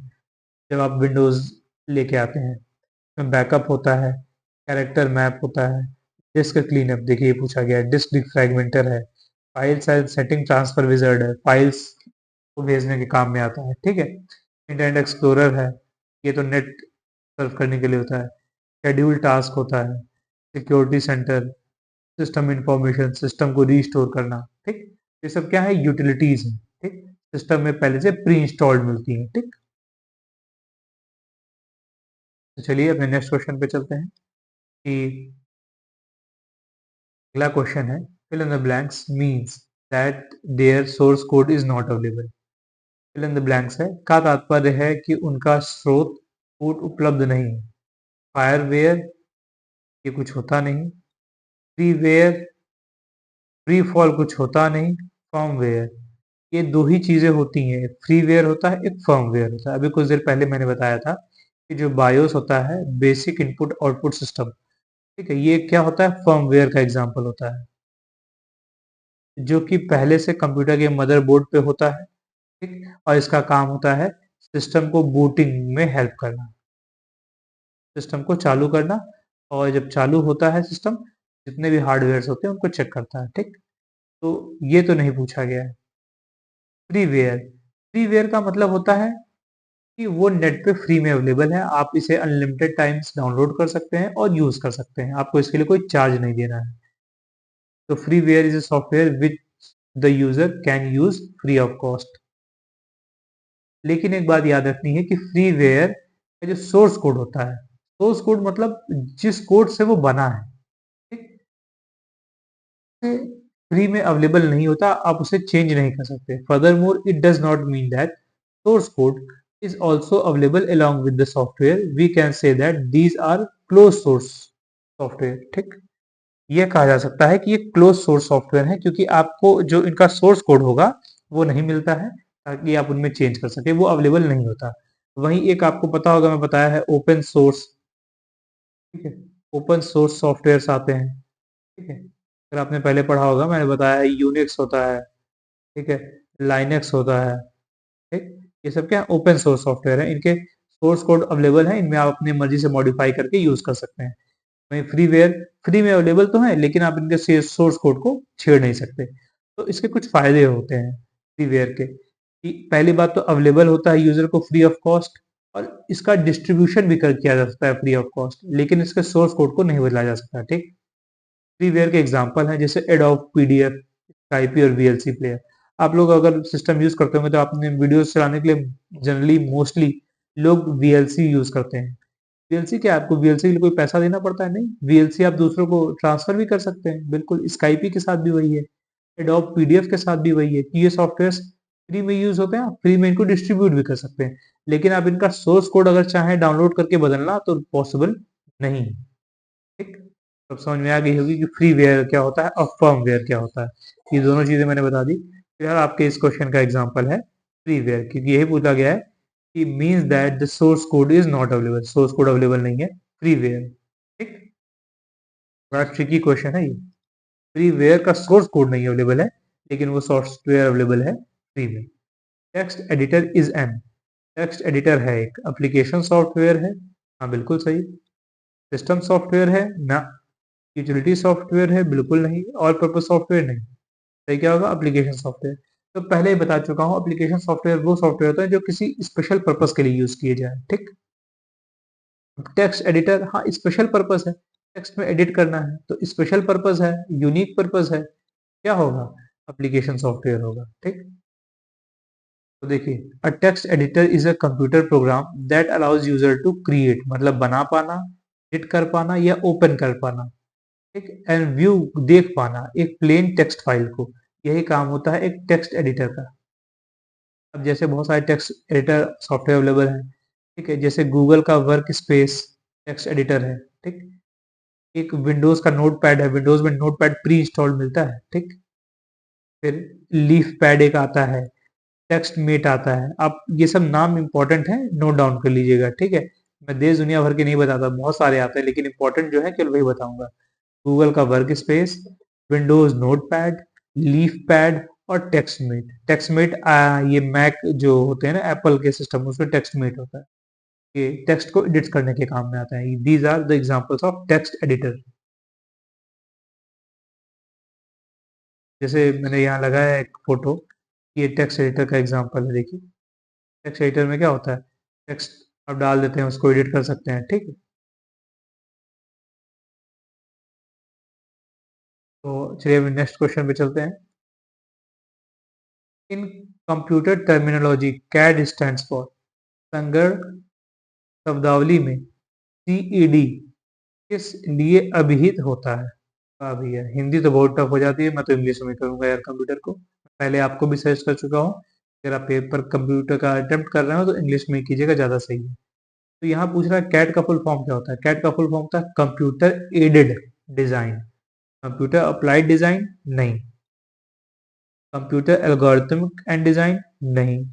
जब आप विंडोज लेके आते हैं। इसमें बैकअप होता है, कैरेक्टर मैप होता है, डिस्क क्लीनअप देखिए ये पूछा गया है, डिस्क डिफ्रैगमेंटर है, file size setting transfer wizard है, फाइल्स को भेजने के काम में आता है, ठीक है। इंटरनेट एक्सप्लोरर है, ये तो नेट सर्फ करने के लिए होता है। शेड्यूल टास्क होता है, security centre, system information, system को रीस्टोर करना, ठीक। ये सब क्या है, यूटिलिटीज है, ठीक। सिस्टम में पहले से प्री इंस्टॉल्ड मिलती है, ठीक। तो चलिए अपने नेक्स्ट क्वेश्चन पे चलते हैं कि अगला क्वेश्चन है fill in the blanks means that their source code is not available. Fill in the blanks है का तात्पर्य है कि उनका स्रोत कोड उपलब्ध नहीं है। फायरवेयर, ये कुछ होता नहीं। फ्रीवेयर, फ्री फॉल कुछ होता नहीं। फर्मवेयर, ये दो ही चीजें होती हैं, एक फ्रीवेयर होता है एक फर्मवेयर होता है। अभी कुछ देर पहले मैंने बताया था कि जो बायोस होता है बेसिक इनपुट आउटपुट सिस्टम, ठीक है, ये क्या होता है, फर्मवेयर का एग्जाम्पल होता है, जो कि पहले से कंप्यूटर के मदरबोर्ड पे होता है, ठीक। और इसका काम होता है सिस्टम को बूटिंग में हेल्प करना, सिस्टम को चालू करना, और जब चालू होता है सिस्टम जितने भी हार्डवेयर होते हैं उनको चेक करता है, ठीक। तो ये तो नहीं पूछा गया है। फ्रीवेयर, फ्रीवेयर का मतलब होता है कि वो नेट पे फ्री में अवेलेबल है, आप इसे अनलिमिटेड टाइम्स डाउनलोड कर सकते हैं और यूज कर सकते हैं, आपको इसके लिए कोई चार्ज नहीं देना है। तो freeware is a software which the user can use free of cost. लेकिन एक बात याद रखनी है कि फ्रीवेयर का जो सोर्स कोड होता है, सोर्स कोड मतलब जिस कोड से वो बना है, ठीक, फ्री में अवेलेबल नहीं होता, आप उसे चेंज नहीं कर सकते। Furthermore it does not mean that source code is also available along with the software. We can say that these are closed source software, ठीक। ये कहा जा सकता है कि ये क्लोज सोर्स सॉफ्टवेयर है क्योंकि आपको जो इनका सोर्स कोड होगा वो नहीं मिलता है ताकि आप उनमें चेंज कर सके, वो अवेलेबल नहीं होता। वहीं एक आपको पता होगा, मैं बताया है ओपन सोर्स, ठीक है, ओपन सोर्स सॉफ्टवेयर आते हैं, ठीक है। अगर आपने पहले पढ़ा होगा, मैंने बताया है यूनिक्स होता है, ठीक है, लाइनेक्स होता है, ठीक। ये सब क्या ओपन सोर्स सॉफ्टवेयर है, इनके सोर्स कोड अवेलेबल है, इनमें आप अपनी मर्जी से मॉडिफाई करके यूज कर सकते हैं। वहीं फ्रीवेयर फ्री में अवेलेबल तो है लेकिन आप इनके सोर्स कोड को छेड़ नहीं सकते। तो इसके कुछ फायदे होते हैं फ्रीवेयर के कि पहली बात तो अवेलेबल होता है यूजर को फ्री ऑफ कॉस्ट, और इसका डिस्ट्रीब्यूशन भी कर किया जा सकता है फ्री ऑफ कॉस्ट, लेकिन इसके सोर्स कोड को नहीं बदला जा सकता, ठीक। फ्रीवेयर के एग्जांपल हैं जैसे एडोब पीडीएफ, स्काइपी और वीएलसी प्लेयर। आप लोग अगर सिस्टम यूज करते होंगे तो आपने वीडियोस चलाने के लिए जनरली मोस्टली लोग वीएलसी यूज करते हैं। वीएलसी क्या है, आपको वीएलसी के लिए कोई पैसा देना पड़ता है, नहीं, वीएलसी आप दूसरों को ट्रांसफर भी कर सकते हैं, बिल्कुल। स्काइपी के साथ भी वही है, एडोब पीडीएफ के साथ भी वही है कि ये सॉफ्टवेयर फ्री में यूज होते हैं, आप फ्री में इनको डिस्ट्रीब्यूट भी कर सकते हैं, लेकिन आप इनका सोर्स कोड अगर चाहें डाउनलोड करके बदलना तो पॉसिबल नहीं है, ठीक। अब समझ में आ गई होगी कि फ्रीवेयर क्या होता है और फर्मवेयर क्या होता है। ये दोनों चीजें मैंने बता दी। फिर यार आपके इस क्वेश्चन का एग्जांपल है फ्रीवेयर, क्योंकि यही पूछा गया है कि means that the source code is not available, source code available नहीं है फ्रीवेयर। ठीक, बड़ा ट्रिकी क्वेश्चन है ये। फ्रीवेयर का सोर्स कोड नहीं अवेलेबल है, लेकिन वो सॉफ्टवेयर अवेलेबल है फ्री में। Text editor is an, text editor है एक एप्लीकेशन सॉफ्टवेयर है। हाँ बिल्कुल सही। सिस्टम सॉफ्टवेयर है ना, यूटिलिटी सॉफ्टवेयर है बिल्कुल नहीं, ऑल पर्पज सॉफ्टवेयर नहीं। सही क्या होगा, एप्लीकेशन सॉफ्टवेयर। तो पहले ही बता चुका हूँ, एप्लीकेशन सॉफ्टवेयर वो सॉफ्टवेयर होता है जो किसी स्पेशल पर्पस के लिए यूज किए जाए। ठीक, टेक्स्ट एडिटर हाँ स्पेशल पर्पस है, टेक्स्ट में एडिट करना है तो स्पेशल पर्पस है, यूनिक पर्पस है, क्या होगा, एप्लीकेशन सॉफ्टवेयर होगा। ठीक, तो देखिए, a text editor is a computer program that allows user to create, मतलब बना पाना, एडिट कर पाना या ओपन कर पाना, ठीक, एंड व्यू देख पाना एक प्लेन टेक्स्ट फाइल को। यही काम होता है एक टेक्स्ट एडिटर का। अब जैसे बहुत सारे टेक्स्ट एडिटर सॉफ्टवेयर अवेलेबल है, ठीक है, जैसे गूगल का वर्क स्पेस टेक्स्ट एडिटर है। ठीक, एक विंडोज का नोट पैड है, विंडोज में नोट पैड प्री इंस्टॉल्ड मिलता है। ठीक, फिर लीफ पैड एक आता है, टेक्स्ट मेट आता है। आप ये सब नाम इंपॉर्टेंट है, नोट डाउन कर लीजिएगा। ठीक है, मैं देश दुनिया भर के नहीं बताता, बहुत सारे आते हैं, लेकिन इंपॉर्टेंट जो है केवल वही बताऊंगा। गूगल का work space, Windows note pad, leaf pad और टेक्स्टमेट। टेक्स्टमेट ये मैक जो होते हैं ना एप्पल के सिस्टम, उसमें टेक्स्टमेट होता है, ये टेक्स्ट को एडिट करने के काम में आता है। These are the examples of text editor. जैसे मैंने यहाँ लगाया है एक फोटो, ये टेक्स्ट एडिटर का एग्जांपल है। देखिए, टेक्स्ट एडिटर में क्या होता है, टेक्स्ट आप डाल देते हैं, उसको एडिट कर सकते हैं। ठीक है, तो चलिए अभी नेक्स्ट क्वेश्चन पे चलते हैं। In computer terminology CAD stands for, संगणक शब्दावली में सीईडी किस लिए अभिहित होता है। हाँ भैया, हिंदी तो बहुत टफ हो जाती है, मैं तो इंग्लिश में करूंगा यार कंप्यूटर को। पहले आपको भी सर्च कर चुका हूँ, अगर आप पेपर कंप्यूटर का अटेम्प्ट कर रहे हो तो इंग्लिश में कीजिएगा, ज़्यादा सही है। तो यहाँ पूछ रहा है कैट का फुल फॉर्म क्या होता है। कैट का फुल फॉर्म होता है computer aided design. Computer applied design नहीं, कंप्यूटर एल्गोरिथमिक एंड डिजाइन नहीं,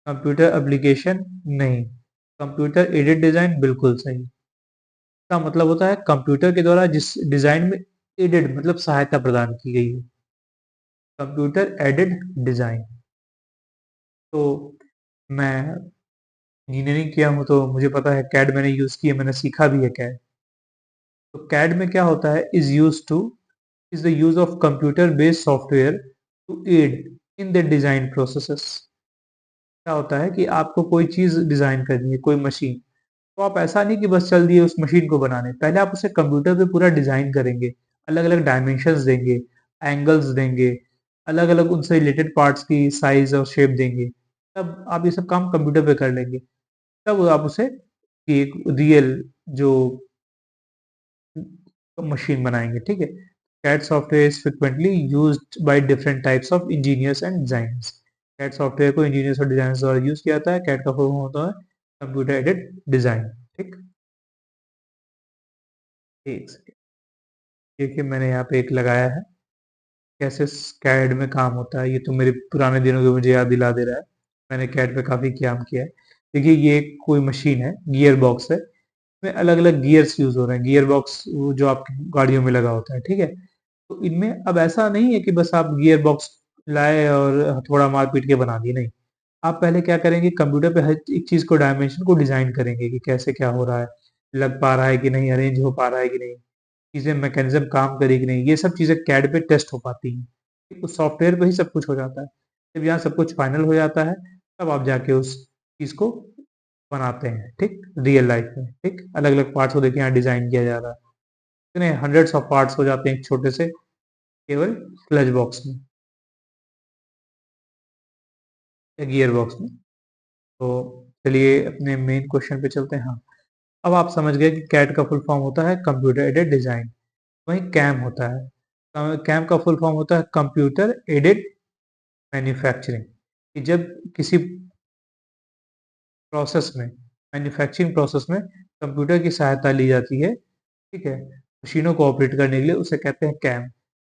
कंप्यूटर एप्लीकेशन नहीं, कंप्यूटर एडेड डिजाइन बिल्कुल सही। का मतलब होता है कंप्यूटर के द्वारा जिस डिजाइन में एडेड मतलब सहायता प्रदान की गई है, कंप्यूटर एडेड डिजाइन। तो मैं इंजीनियरिंग किया हूँ तो मुझे पता है, कैड मैंने यूज किया, मैंने सीखा भी है कैड। तो कैड में क्या होता है, is the use of computer based software to aid in the design processes. क्या होता है कि आपको कोई चीज डिजाइन करनी है, कोई मशीन, तो आप ऐसा नहीं कि बस चल दिए उस मशीन को बनाने, पहले आप उसे कंप्यूटर पे पूरा डिजाइन करेंगे, अलग अलग डायमेंशंस देंगे, एंगल्स देंगे, अलग अलग उनसे रिलेटेड पार्ट्स की साइज और शेप देंगे, तब आप ये सब काम कंप्यूटर पे कर लेंगे। तब आप उसे एक रियल जो मशीन बनाएंगे। ठीक है, CAD software is frequently used by different types of engineers and designers. CAD software को इंजीनियर्स और डिजाइनर्स द्वारा यूज किया जाता है। कैड का फुल फॉर्म होता है कंप्यूटर एडेड डिजाइन। ठीक, एक सेकेंड, देखिए मैंने यहाँ पे एक लगाया है, कैसे कैड में काम होता है। ये तो मेरे पुराने दिनों की मुझे याद दिला दे रहा है, मैंने कैड पे काफी काम किया है। देखिए ये एक कोई मशीन है, गियर बॉक्स है, इसमें अलग अलग गियर्स यूज हो रहे हैं, गियर बॉक्स जो आपकी गाड़ियों में लगा होता है। ठीक है, तो इनमें अब ऐसा नहीं है कि बस आप गियर बॉक्स लाए और हथौड़ा मार पीट के बना दिए, नहीं। आप पहले क्या करेंगे, कंप्यूटर पे हर एक चीज को, डायमेंशन को डिजाइन करेंगे कि कैसे क्या हो रहा है, लग पा रहा है कि नहीं, अरेंज हो पा रहा है कि नहीं, चीजें मैकेनिज्म काम करेगी नहीं, ये सब चीजें कैड पे टेस्ट हो पाती हैं। तो सॉफ्टवेयर पे ही सब कुछ हो जाता है। जब यहाँ सब कुछ फाइनल हो जाता है, तब आप जाके उस चीज को बनाते हैं। ठीक, रियल लाइफ में। ठीक, अलग अलग पार्ट्स को देखिए यहाँ डिजाइन किया जा रहा है, इतने हंड्रेड्स ऑफ पार्ट्स हो जाते हैं एक छोटे से केवल क्लच बॉक्स में या गियर बॉक्स में। तो चलिए अपने मेन क्वेश्चन पे चलते हैं। हाँ, अब आप समझ गए कि कैड का फुल फॉर्म होता है कंप्यूटर एडेड डिजाइन। वहीं कैम होता है, कैम का फुल फॉर्म होता है कंप्यूटर एडेड मैन्युफैक्चरिंग। कि जब किसी प्रोसेस में, मैन्युफैक्चरिंग प्रोसेस में कंप्यूटर की सहायता ली जाती है, ठीक है, मशीनों को ऑपरेट करने के लिए, उसे कहते हैं CAM.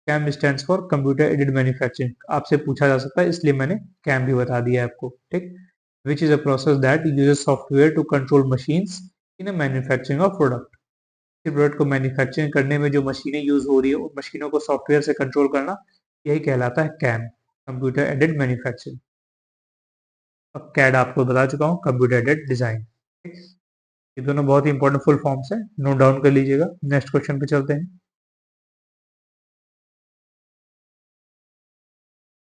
CAM stands for computer aided manufacturing, आपसे पूछा जा सकता है इसलिए मैंने कैम भी बता दिया है आपको, ठीक। Which is a process that uses software to control machines in a manufacturing of product. किसी प्रोडक्ट को मैन्युफैक्चरिंग करने में जो मशीनें यूज हो रही है उन मशीनों को सॉफ्टवेयर से कंट्रोल करना, यही कहलाता है कैम, कंप्यूटर एडेड मैन्युफैक्चरिंग। अब कैड आपको बता चुका हूँ, कंप्यूटर एडेड डिजाइन, ठीक। ये दोनों बहुत ही इंपॉर्टेंट फुल फॉर्म्स हैं, नोट डाउन कर लीजिएगा। नेक्स्ट क्वेश्चन पे चलते हैं।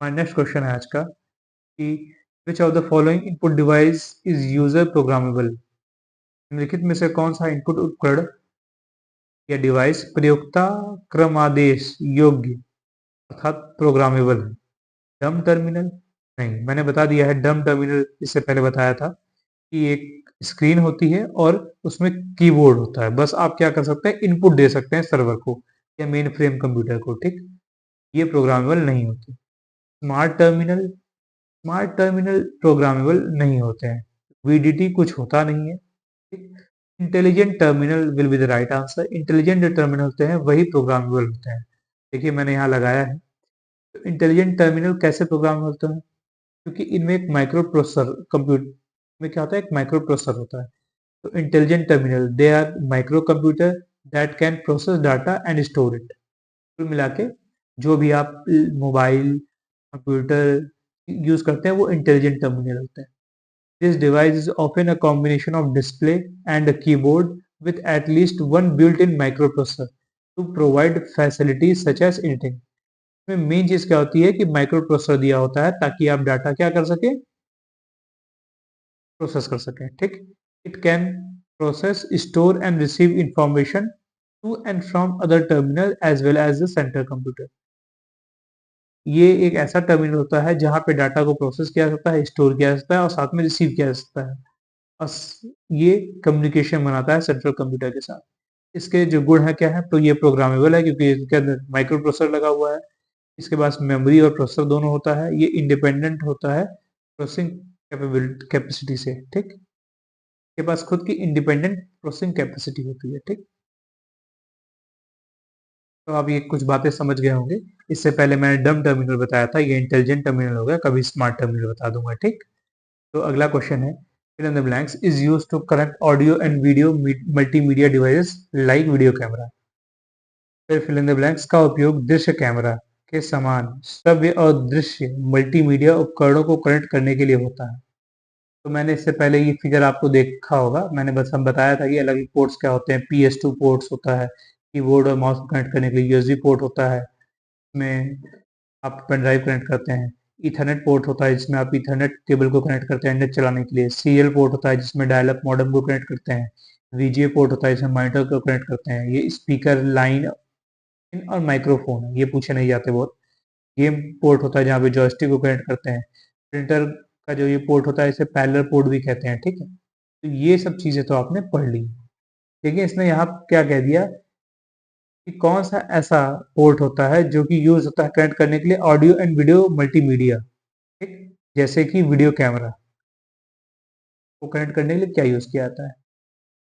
हमारा नेक्स्ट क्वेश्चन है आज का कि which of the following input device is user programmable. निम्नलिखित में से कौन सा इनपुट उपकरण या डिवाइस प्रयोक्ता क्रमादेश योग्य अर्थात प्रोग्रामेबल है। डम टर्मिनल, नहीं, मैंने बता दिया है डम टर्मिनल, इससे पहले बताया था कि एक स्क्रीन होती है और उसमें कीबोर्ड होता है, बस आप क्या कर सकते हैं, इनपुट दे सकते हैं सर्वर को या मेन फ्रेम कंप्यूटर को, ठीक। ये प्रोग्रामेबल नहीं होते। स्मार्ट टर्मिनल प्रोग्रामेबल नहीं होते हैं। वीडीटी कुछ होता नहीं है, ठीक। Intelligent terminal will be the right answer. Intelligent जो टर्मिनल होते हैं वही प्रोग्रामेबल होते हैं। देखिए मैंने यहाँ लगाया है, तो इंटेलिजेंट टर्मिनल कैसे प्रोग्राम होते हैं, क्योंकि इनमें एक माइक्रो प्रोसेसर, कंप्यूटर में क्या होता है, एक माइक्रो प्रोसेसर होता है। तो intelligent terminal they are micro computer that can process data and store it. कुल मिला के जो भी आप मोबाइल कंप्यूटर यूज करते हैं वो इंटेलिजेंट टर्मिनल होते हैं। This device is often a combination of display and a keyboard with at least one built-in microprocessor to provide facilities such as editing। इसमें मेन चीज क्या होती है कि माइक्रो प्रोसेसर दिया होता है ताकि आप डाटा क्या कर सके, प्रोसेस कर सकें, ठीक। It can process, store and receive information to and from other terminal as well as the centre computer. ये एक ऐसा टर्मिनल होता है जहां पे डाटा को प्रोसेस किया जाता है, स्टोर किया जाता है और साथ में रिसीव किया जा सकता है। ये कम्युनिकेशन बनाता है सेंट्रल कंप्यूटर के साथ। इसके जो गुण है क्या है, तो ये प्रोग्रामेबल है क्योंकि इसके अंदर माइक्रो प्रोसेसर लगा हुआ है। इसके पास मेमोरी और प्रोसेसर दोनों होता है। ये इंडिपेंडेंट होता है प्रोसेसिंग कैपेसिटी से, ठीक। इसके पास खुद की इंडिपेंडेंट प्रोसेसिंग कैपेसिटी होती है, ठीक। तो आप ये कुछ बातें समझ गए होंगे। इससे पहले मैंने डम टर्मिनल बताया था, ये इंटेलिजेंट टर्मिनल हो गया, कभी स्मार्ट टर्मिनल बता दूंगा, ठीक। तो अगला क्वेश्चन है, fill in the blanks is used to connect audio and video multimedia devices like video camera। फिर fill in the blanks का उपयोग दृश्य कैमरा के समान श्रव्य और दृश्य मल्टीमीडिया उपकरणों को कनेक्ट करने के लिए होता है। तो मैंने इससे पहले ये फिगर आपको देखा होगा, मैंने बस हम बताया था कि अलग अलग पोर्ट्स क्या होते हैं। PS2 पोर्ट्स होता है कीबोर्ड और माउस को कनेक्ट करने के लिए, यूएसबी पोर्ट होता है इसमें आप पेन ड्राइव कनेक्ट करते हैं, ईथरनेट पोर्ट होता है जिसमें आप ईथरनेट केबल को कनेक्ट करते हैं नेट चलाने के लिए, सीरियल पोर्ट होता है जिसमें डायल अप मॉडेम को कनेक्ट करते हैं, वीजीए पोर्ट होता है जिसमें मॉनिटर को कनेक्ट करते हैं, ये स्पीकर लाइन और माइक्रोफोन है, ये पूछे नहीं जाते बहुत। गेम पोर्ट होता है जहाँ पे जॉयस्टिक को कनेक्ट करते हैं। प्रिंटर का जो ये पोर्ट होता है इसे पैरेलल पोर्ट भी कहते हैं, ठीक है। तो ये सब चीजें तो आपने पढ़ ली। देखिए इसने यहाँ क्या कह दिया कि कौन सा ऐसा पोर्ट होता है जो कि यूज होता है कनेक्ट करने के लिए ऑडियो एंड वीडियो मल्टीमीडिया, ठीक। जैसे कि वीडियो कैमरा को कनेक्ट करने के लिए क्या यूज किया जाता है।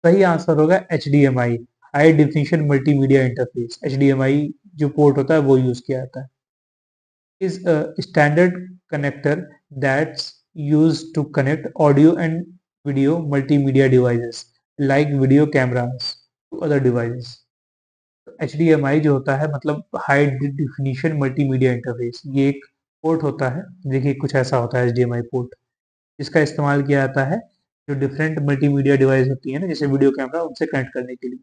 सही आंसर होगा HDMI, high definition multimedia interface. HDMI जो पोर्ट होता है वो यूज किया जाता है। is a standard connector that's used to connect audio and video multimedia devices like video cameras to other devices। HDMI जो होता है मतलब हाई डिफिनिशन मल्टीमीडिया इंटरफेस, ये एक पोर्ट होता है। देखिए कुछ ऐसा होता है HDMI पोर्ट, जिसका इस्तेमाल किया जाता है जो डिफरेंट मल्टीमीडिया डिवाइस होती है ना, जैसे वीडियो कैमरा, उनसे कनेक्ट करने के लिए।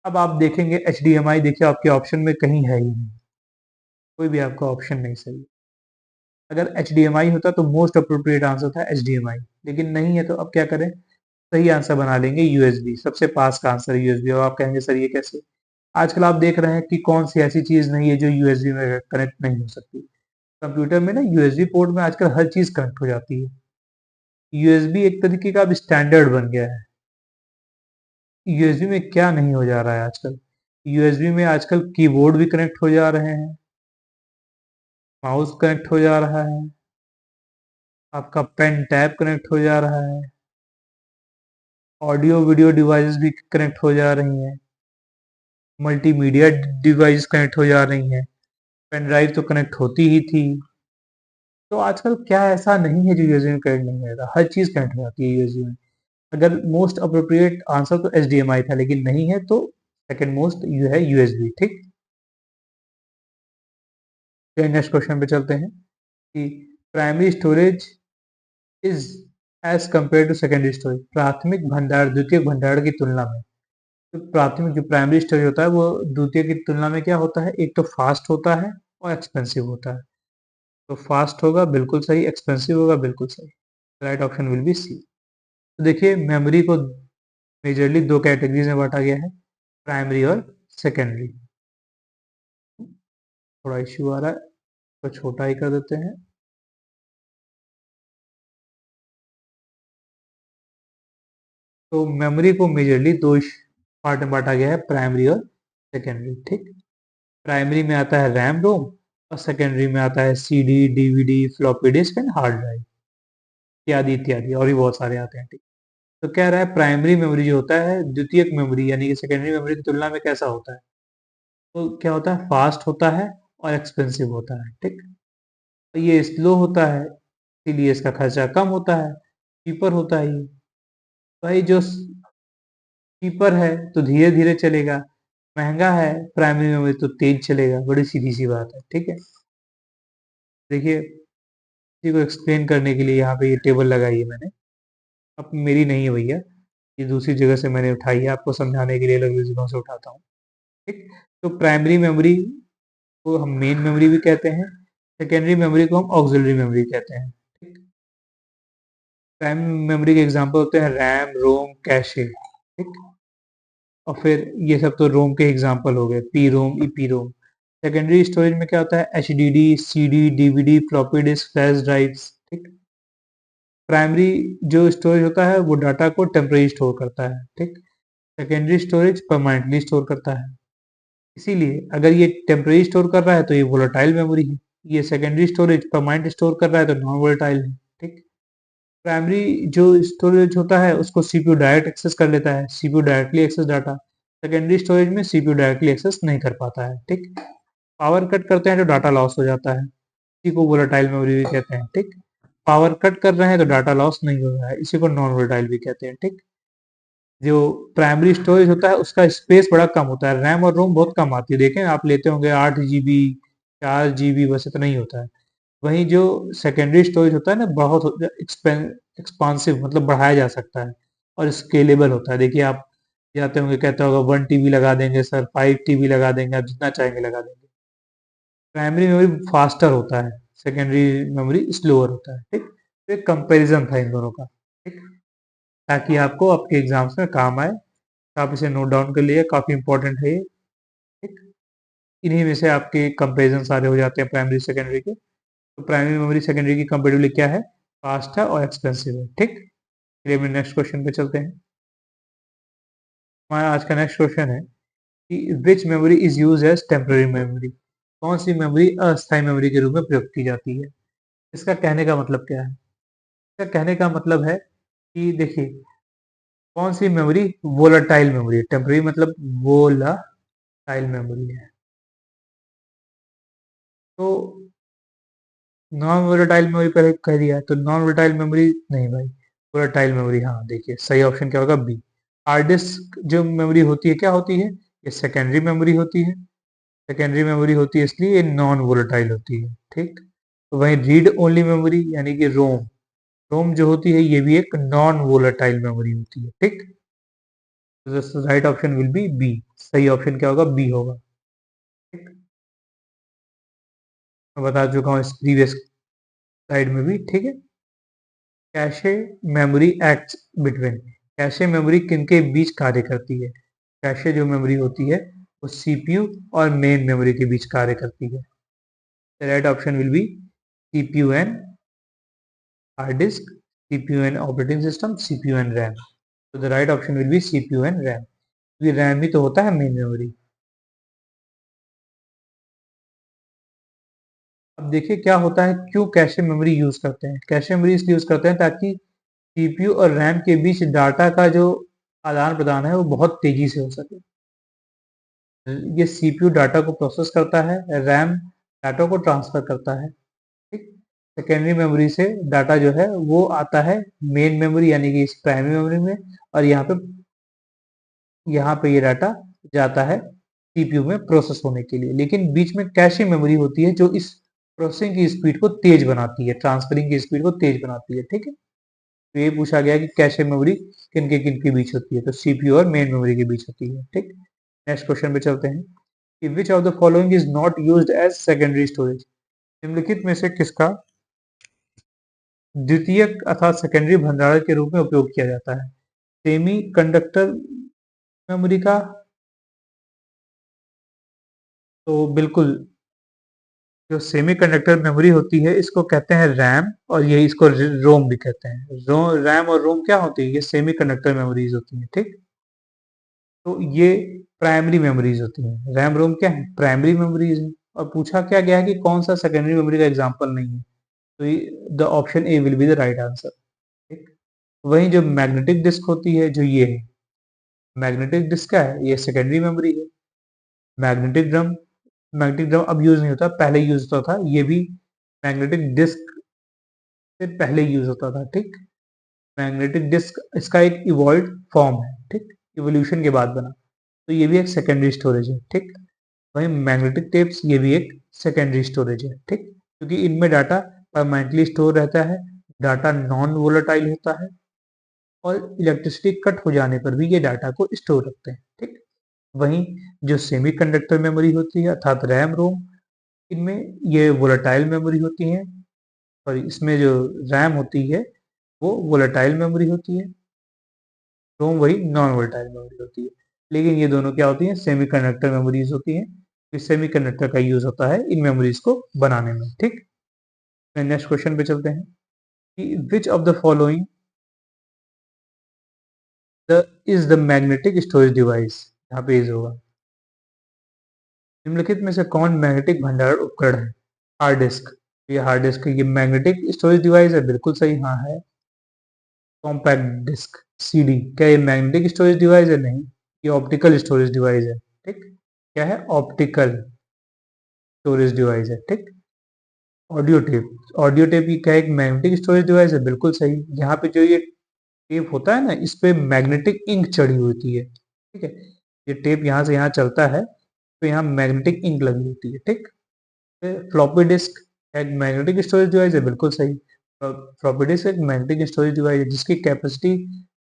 अब आप देखेंगे HDMI, देखिए आपके ऑप्शन में कहीं है ही नहीं, कोई भी आपका ऑप्शन नहीं सही। अगर HDMI होता तो मोस्ट अप्रोप्रिएट आंसर था HDMI, लेकिन नहीं है तो अब क्या करें, सही आंसर बना लेंगे USB, सबसे पास का आंसर USB। और आप कहेंगे सर ये कैसे, आजकल आप देख रहे हैं कि कौन सी ऐसी चीज नहीं है जो USB में कनेक्ट नहीं हो सकती। कंप्यूटर में ना USB पोर्ट में आजकल हर चीज कनेक्ट हो जाती है। USB एक तरीके का अब स्टैंडर्ड बन गया है। USB में क्या नहीं हो जा रहा है आजकल, USB में आजकल कीबोर्ड भी कनेक्ट हो जा रहे हैं, माउस कनेक्ट हो जा रहा है, आपका पेन टैब कनेक्ट हो जा रहा है, ऑडियो वीडियो डिवाइसेस भी कनेक्ट हो जा रही हैं। मल्टीमीडिया डिवाइस कनेक्ट हो जा रही हैं, पेन ड्राइव तो कनेक्ट होती ही थी। तो आजकल क्या ऐसा नहीं है जो यूएसबी में कनेक्ट नहीं रहता, हर चीज़ कनेक्ट हो जाती है यूएसबी में। अगर मोस्ट अप्रोप्रिएट आंसर तो एचडीएमआई था, लेकिन नहीं है, तो सेकंड मोस्ट यू है यूएसबी। ठीक, फिर नेक्स्ट क्वेश्चन पे चलते हैं कि primary storage is as compare to secondary storage. प्राथमिक भंडार द्वितीयक भंडार की तुलना में, तो प्राथमिक जो प्राइमरी स्टोरेज होता है वो द्वितीय की तुलना में क्या होता है, एक तो फास्ट होता है और एक्सपेंसिव होता है। तो फास्ट होगा बिल्कुल सही, एक्सपेंसिव होगा बिल्कुल सही। Right option will be C. तो देखिए मेमोरी को मेजरली दो कैटेगरीज में बांटा गया है, प्राइमरी और सेकेंडरी। थोड़ा इश्यू आ रहा है तो छोटा ही कर देते हैं। तो मेमोरी को मेजरली दो पार्ट में बांटा गया है, प्राइमरी और सेकेंडरी। ठीक, प्राइमरी में आता है रैम रोम और सेकेंडरी में आता है CD DVD floppy disc and hard drive इत्यादि इत्यादि, और भी बहुत सारे आते हैं। ठीक, तो क्या रहा है, प्राइमरी मेमोरी जो होता है द्वितीयक मेमोरी यानी कि सेकेंडरी मेमोरी की तुलना में कैसा होता है, तो क्या होता है, फास्ट होता है और एक्सपेंसिव होता है। ठीक, तो ये स्लो होता है इसीलिए इसका खर्चा कम होता है, चीपर होता है ये। भाई जो चीपर है तो धीरे धीरे चलेगा, महंगा है प्राइमरी मेमोरी तो तेज चलेगा, बड़ी सीधी सी बात है। ठीक है, देखिए इसी को एक्सप्लेन करने के लिए यहाँ पे ये टेबल लगाई है मैंने। अब मेरी नहीं है भैया, ये दूसरी जगह से मैंने उठाई है, आपको समझाने के लिए अलग अलग जगहों से उठाता हूँ। ठीक, तो प्राइमरी मेमोरी को हम मेन मेमोरी भी कहते हैं, सेकेंडरी मेमोरी को हम ऑक्सिलरी मेमोरी कहते हैं। ठीक, प्राइमरी मेमोरी के एग्जांपल होते हैं रैम रोम कैशे। ठीक, और फिर ये सब तो रोम के एग्जांपल हो गए, P ROM EP ROM. Secondary storage में क्या होता है, H D D C D DVD floppy disk flash drives. ठीक, प्राइमरी जो स्टोरेज होता है वो डाटा को टेम्परेरी स्टोर करता है। ठीक, सेकेंडरी स्टोरेज परमानेंटली स्टोर करता है। इसीलिए अगर ये टेम्परेरी स्टोर कर रहा है तो ये वोलेटाइल मेमोरी है, ये सेकेंडरी स्टोरेज परमानेंट स्टोर कर रहा है तो नॉन वोलेटाइल है। ठीक, प्राइमरी जो स्टोरेज होता है उसको सीपीयू डायरेक्ट एक्सेस कर लेता है, CPU directly access data. Secondary storage में सीपीयू डायरेक्टली एक्सेस नहीं कर पाता है। ठीक, पावर कट करते हैं तो डाटा लॉस हो जाता है, इसी को वोलेटाइल मेमोरी भी कहते हैं। ठीक, पावर कट कर रहे हैं तो डाटा लॉस नहीं हो रहा है, इसी को नॉन वोलेटाइल भी कहते हैं। ठीक, जो प्राइमरी स्टोरेज होता है उसका स्पेस बड़ा कम होता है, रैम और रोम बहुत कम आती है, देखें आप लेते होंगे 8 GB 4 GB, बस इतना ही होता है। वहीं जो सेकेंडरी स्टोरेज होता है ना, बहुत एक्सपांसिव, मतलब बढ़ाया जा सकता है और स्केलेबल होता है। देखिए आप जाते होंगे, कहते होगा 1 TB लगा देंगे सर, 5 TB लगा देंगे, आप जितना चाहेंगे लगा देंगे। प्राइमरी मेमोरी फास्टर होता है, सेकेंडरी मेमोरी स्लोअर होता है। ठीक, तो एक कंपैरिजन था इन दोनों का। ठीक, ताकि आपको आपके एग्जाम्स में काम आए, आप इसे नोट डाउन कर लिए, काफ़ी इंपॉर्टेंट है ये। ठीक, इन्हीं में से आपके कंपेरिजन सारे हो जाते हैं प्राइमरी सेकेंडरी के। तो प्राइमरी मेमोरी सेकेंडरी की कंपेरेटिवली क्या है, फास्ट है और एक्सपेंसिव है। ठीक, चलिए अपने नेक्स्ट क्वेश्चन पे चलते हैं। हमारा आज का नेक्स्ट क्वेश्चन है कि which memory is use as temporary memory. कौन सी मेमोरी अस्थायी मेमोरी के रूप में प्रयोग की जाती है। इसका कहने का मतलब क्या है, इसका कहने का मतलब है कि देखिए कौन सी मेमोरी वोलाटाइल मेमोरी है, टेम्पररी मतलब वोलाटाइल मेमोरी है। तो नॉन वोलेटाइल मेमोरी पहले कह दिया है, तो नॉन वोलेटाइल मेमोरी नहीं भाई, वोलेटाइल मेमोरी। हाँ देखिए सही ऑप्शन क्या होगा, बी। हार्ड डिस्क जो मेमोरी होती है क्या होती है, ये सेकेंडरी मेमोरी होती है। सेकेंडरी मेमोरी होती है इसलिए ये नॉन वोलेटाइल होती है। ठीक, तो वहीं रीड ओनली मेमोरी यानी कि रोम, रोम जो होती है ये भी एक नॉन वोलेटाइल मेमोरी होती है। ठीक, तो right option will be B. सही ऑप्शन क्या होगा, बी होगा। ठीक, मैं बता चुका हूँ इस प्रीवियस स्लाइड में भी। ठीक है, cache memory acts between, cache memory किनके बीच कार्य करती है। कैशे जो मेमोरी होती है वो सीपीयू और मेन मेमोरी के बीच कार्य करती है। The right option will be CPU and hard disk, CPU and operating system, CPU and RAM. तो the right option will be CPU and RAM, क्योंकि रैम ही तो होता है मेन मेमोरी। अब देखिए क्या होता है, क्यों कैशे मेमोरी यूज करते हैं। कैशे मेमोरी इसलिए यूज करते हैं ताकि सीपीयू और रैम के बीच डाटा का जो आदान प्रदान है वो बहुत तेजी से हो सके। ये सीपीयू डाटा को प्रोसेस करता है, रैम डाटा को ट्रांसफर करता है। ठीक, सेकेंडरी मेमोरी से डाटा जो है वो आता है मेन मेमोरी यानी कि इस प्राइमरी मेमोरी में, और यहाँ पे ये डाटा जाता है सीपीयू में प्रोसेस होने के लिए। लेकिन बीच में कैशे मेमोरी होती है जो इस प्रोसेसिंग की स्पीड को तेज बनाती है, ट्रांसफरिंग की स्पीड को तेज बनाती है। ठीक है, तो ये पूछा गया कि कैशे मेमोरी किन के बीच होती है, तो सीपीयू और मेन मेमोरी के बीच होती है। ठीक, नेक्स्ट क्वेश्चन पे चलते हैं कि which of the following is not used as secondary storage. निम्नलिखित में से किसका द्वितीयक अर्थात सेकेंडरी भंडारण के रूप में उपयोग किया जाता है? सेमी कंडक्टर मेमोरी का, तो बिल्कुल जो सेमीकंडक्टर मेमोरी होती है इसको कहते हैं रैम, और ये इसको रोम भी कहते हैं। रैम और रोम क्या होती है? ये सेमीकंडक्टर मेमोरीज होती हैं। ठीक, तो ये प्राइमरी मेमोरीज होती हैं। रैम रोम क्या है? प्राइमरी मेमोरीज है। और पूछा क्या गया है कि कौन सा सेकेंडरी मेमोरी का एग्जाम्पल नहीं है, तो the option A will be the right answer. ठीक, वहीं जो मैग्नेटिक डिस्क होती है, जो ये है मैग्नेटिक डिस्क, क्या है? ये सेकेंडरी मेमोरी है। मैग्नेटिक ड्रम अब यूज नहीं होता, पहले यूज होता था। ये भी मैग्नेटिक डिस्क से पहले यूज होता था। ठीक, मैग्नेटिक डिस्क इसका एक इवॉल्व फॉर्म है। ठीक, इवोल्यूशन के बाद बना, तो ये भी एक सेकेंडरी स्टोरेज है। ठीक, वहीं मैग्नेटिक टेप्स ये भी एक सेकेंडरी स्टोरेज है। ठीक, क्योंकि इनमें डाटा परमानेंटली स्टोर रहता है, डाटा नॉन वोलेटाइल होता है, और इलेक्ट्रिसिटी कट हो जाने पर भी ये डाटा को स्टोर रखते हैं। ठीक, वहीं जो सेमीकंडक्टर मेमोरी होती है अर्थात रैम रोम, इनमें ये वोलेटाइल मेमोरी होती है, और इसमें जो रैम होती है वो वोलेटाइल मेमोरी होती है, रोम वही नॉन वोलेटाइल मेमोरी होती है। लेकिन ये दोनों क्या होती हैं? सेमीकंडक्टर मेमोरीज होती हैं। इस सेमीकंडक्टर का यूज होता है इन मेमोरीज को बनाने में। ठीक, नेक्स्ट क्वेश्चन पे चलते हैं कि which of the following the is the magnetic storage device. यहाँ पे इज होगा, निम्नलिखित में से कौन मैग्नेटिक भंडारण उपकरण है? हार्ड डिस्क, ये हार्ड डिस्क ये मैग्नेटिक स्टोरेज डिवाइस है, बिल्कुल सही, हाँ है। कॉम्पैक्ट डिस्क सीडी, क्या ये मैग्नेटिक स्टोरेज डिवाइस है? नहीं, ये ऑप्टिकल स्टोरेज डिवाइस है। ठीक, क्या है? ऑप्टिकल स्टोरेज डिवाइस है। ठीक, ऑडियो टेप ये क्या एक मैग्नेटिक स्टोरेज डिवाइस है? बिल्कुल सही। यहाँ पे जो ये टेप होता है ना, इस पे मैग्नेटिक इंक चढ़ी होती है। ठीक है, ये टेप यहाँ से यहाँ चलता है, तो यहाँ मैग्नेटिक इंक लगी होती है। ठीक, फ्लॉपी डिस्क एक मैग्नेटिक स्टोरेज डिवाइस है, बिल्कुल सही। फ्लॉपी डिस्क एक मैग्नेटिक स्टोरेज डिवाइस है जिसकी कैपेसिटी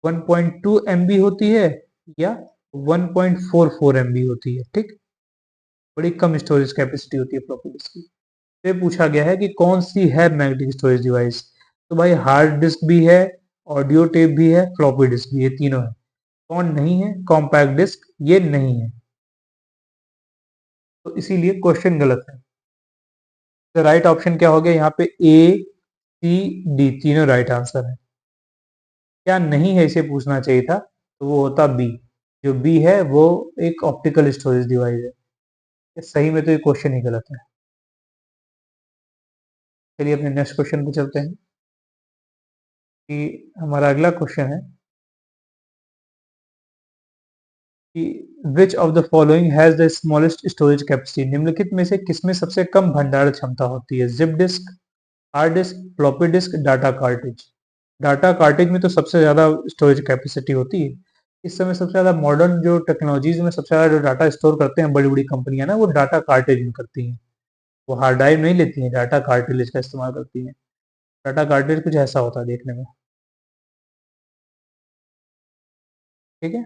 1.2 MB होती है या 1.44 MB होती है। ठीक, बड़ी कम स्टोरेज कैपेसिटी होती है फ्लॉपी डिस्क की। से पूछा गया है कि कौन सी है मैग्नेटिक स्टोरेज डिवाइस, तो भाई हार्ड डिस्क भी है, ऑडियो टेप भी है, फ्लॉपी डिस्क भी, ये तीनों है। कौन नहीं है? कॉम्पैक्ट डिस्क ये नहीं है, तो इसीलिए क्वेश्चन गलत है। तो राइट ऑप्शन क्या हो गया यहाँ पे? ए सी डी तीनों राइट आंसर है। क्या नहीं है इसे पूछना चाहिए था, तो वो होता बी। जो बी है वो एक ऑप्टिकल स्टोरेज डिवाइस है। ये सही में तो ये क्वेश्चन ही गलत है। चलिए अपने नेक्स्ट क्वेश्चन पे चलते हैं कि हमारा अगला क्वेश्चन है कि which of the following has the smallest storage capacity. निम्नलिखित में से किसमें सबसे कम भंडारण क्षमता होती है? Zip disk, hard disk, floppy disk, data cartridge. Data cartridge में तो सबसे ज्यादा स्टोरेज कैपेसिटी होती है। इस समय सबसे ज्यादा मॉडर्न जो टेक्नोलॉजीज में सबसे ज्यादा जो डाटा स्टोर करते हैं बड़ी बड़ी कंपनियां ना, वो डाटा कार्टेज में करती हैं। वो हार्ड ड्राइव नहीं लेती हैं, डाटा कार्टेज का इस्तेमाल करती हैं। डाटा कार्टेज कुछ ऐसा होता है देखने में। ठीक है,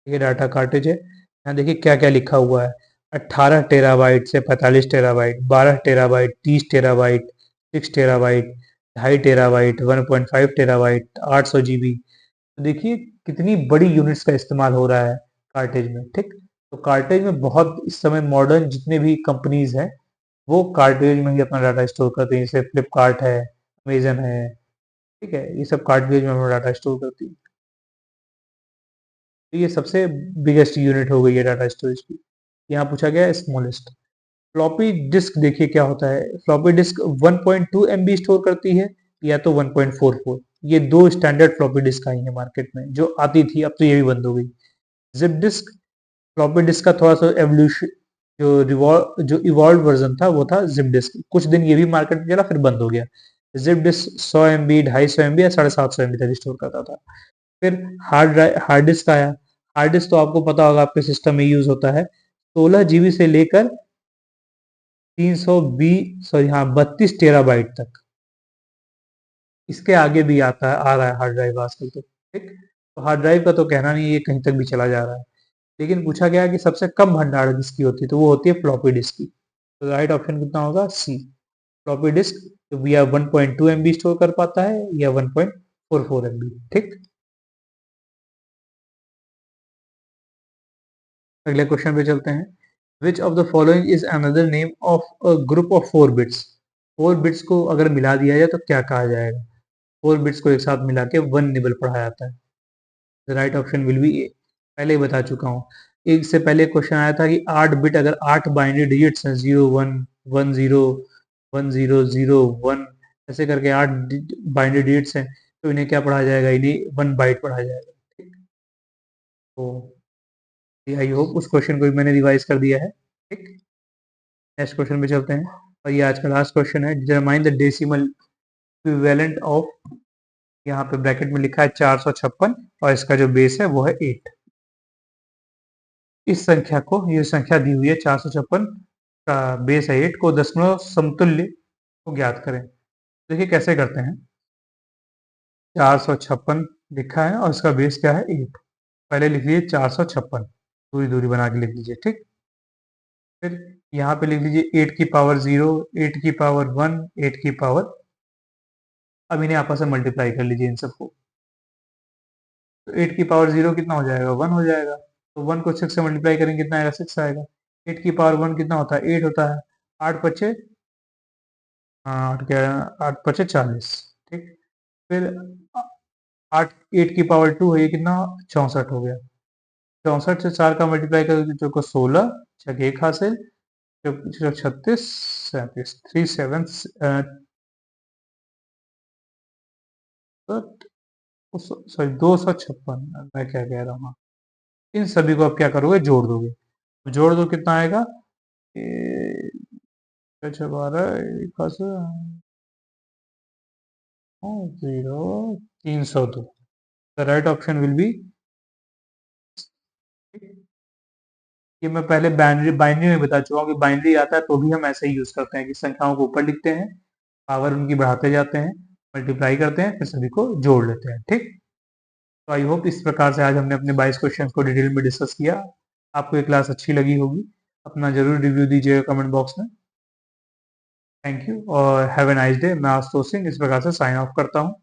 ये डाटा कार्टेज है। यहाँ देखिए क्या क्या लिखा हुआ है। 18 टेराबाइट से 45 terabyte, 12 terabyte, 30 terabyte, 6 terabyte, 2.5 terabyte, 1.5 terabyte, 800 GB। तो देखिए कितनी बड़ी यूनिट्स का इस्तेमाल हो रहा है कार्टेज में। ठीक, तो कार्टेज में बहुत इस समय मॉडर्न जितने भी कंपनीज हैं वो कार्टेज में ही अपना डाटा स्टोर करते हैं। जैसे फ्लिपकार्ट है, अमेजन है। ठीक है, ये सब कार्टेज में अपना डाटा स्टोर करती है। तो ये सबसे बिगेस्ट यूनिट हो गई है डाटा स्टोरेज की। यहाँ पूछा गया है स्मॉलेस्ट। फ्लॉपी डिस्क देखिए क्या होता है। फ्लॉपी डिस्क 1.2 MB स्टोर करती है या तो 1.44। ये दो स्टैंडर्ड फ्लॉपी डिस्क आई है मार्केट में जो आती थी, अब तो ये भी बंद हो गई। जिप डिस्क फ्लॉपी डिस्क का थोड़ा सा एवोल्यूशन, जो इवॉल्व वर्जन था वो था जिप डिस्क। कुछ दिन ये भी मार्केट में चला, फिर बंद हो गया। जिप डिस्क 100 MB, 250 MB या 750 MB तक स्टोर करता था। फिर हार्ड डिस्क आया। हार्ड डिस्क तो आपको पता होगा, आपके सिस्टम में यूज होता है 16 GB से लेकर 320, सॉरी हाँ, 32 TB तक। इसके आगे भी आ रहा है हार्ड ड्राइव आजकल तो, ठीक। तो हार्ड ड्राइव का तो कहना नहीं है, ये कहीं तक भी चला जा रहा है। लेकिन पूछा गया कि सबसे कम भंडारण किसकी होती है, तो वो होती है फ्लॉपी डिस्क की। तो राइट ऑप्शन कितना होगा, सी। फ्लॉपी डिस्क या 1.2 MB स्टोर कर पाता है या 1.44 MB, ठीक। अगले क्वेश्चन पे चलते हैं। Which of the following is another name of a group of 4 bits. 4 bits को अगर मिला दिया जाए तो क्या कहा जाएगा। 4 बिट्स को एक साथ मिला के 1 निबल पढ़ा जाता है। The right option will be A. पहले ही बता चुका हूँ। एक से पहले क्वेश्चन आया था कि 8 बिट, अगर 8 बाइनरी डिजिट्स हैं, 0 1 1 0 1 0 1, ऐसे करके 8 बाइनरी डिजिट्स हैं, तो इन्हें क्या पढ़ा जाएगा, इन्हें 1 बाइट पढ़ा जाएगा, ठीक। तो आई होप उस क्वेश्चन को भी मैंने रिवाइज कर दिया है, ठीक। नेक्स्ट क्वेश्चन पे चलते हैं, और ये आज का लास्ट क्वेश्चन है। Determine the decimal equivalent of, यहाँ पे ब्रैकेट में लिखा है 456, और इसका जो बेस है वो है 8। इस संख्या को, ये संख्या दी हुई है 456 का बेस है 8, को दशमलव समतुल्य को ज्ञात करें। देखिए कैसे करते हैं। 456 लिखा है और इसका बेस क्या है 8। पहले लिख लीजिए 456, दूरी दूरी बना के लिख लीजिए, ठीक। फिर यहाँ पे लिख लीजिए 8 की पावर 0, 8 की पावर 1, 8 की पावर, अब इन्हें आपस में मल्टीप्लाई कर लीजिए इन सबको। तो 8 की पावर 0 कितना हो जाएगा, 1 हो जाएगा। तो 1 को 6 से मल्टीप्लाई करेंगे कितना आएगा, 6 आएगा। 8 की पावर 1 कितना होता है, 8 होता है। 8 पचे, हाँ 8 क्या, 8 पचे 40, ठीक। फिर 8, 8 की पावर 2 है, ये कितना, 64 हो गया। 64 से 4 का मल्टीप्लाई करोगे तो को 16, 6 1 हासिल, 36, 37, 3 7, सॉरी 256, मैं क्या कह रहा हूँ। इन सभी को आप क्या करोगे, जोड़ दोगे। जोड़ दो कितना आएगा, 12, 0, 302। The right option will B, ये मैं पहले बाइनरी बाइनरी में बता चुका हूँ कि बाइनरी आता है तो भी हम ऐसे ही यूज करते हैं कि संख्याओं को ऊपर लिखते हैं, पावर उनकी बढ़ाते जाते हैं, मल्टीप्लाई करते हैं, फिर सभी को जोड़ लेते हैं, ठीक। तो आई होप इस प्रकार से आज हमने अपने 22 क्वेश्चन को डिटेल में डिस्कस किया। आपको ये क्लास अच्छी लगी होगी। अपना जरूर रिव्यू दीजिएगा कमेंट बॉक्स में। थैंक यू और हैव ए नाइस डे। मैं आशुतोष सिंह इस प्रकार से साइन ऑफ करता हूँ।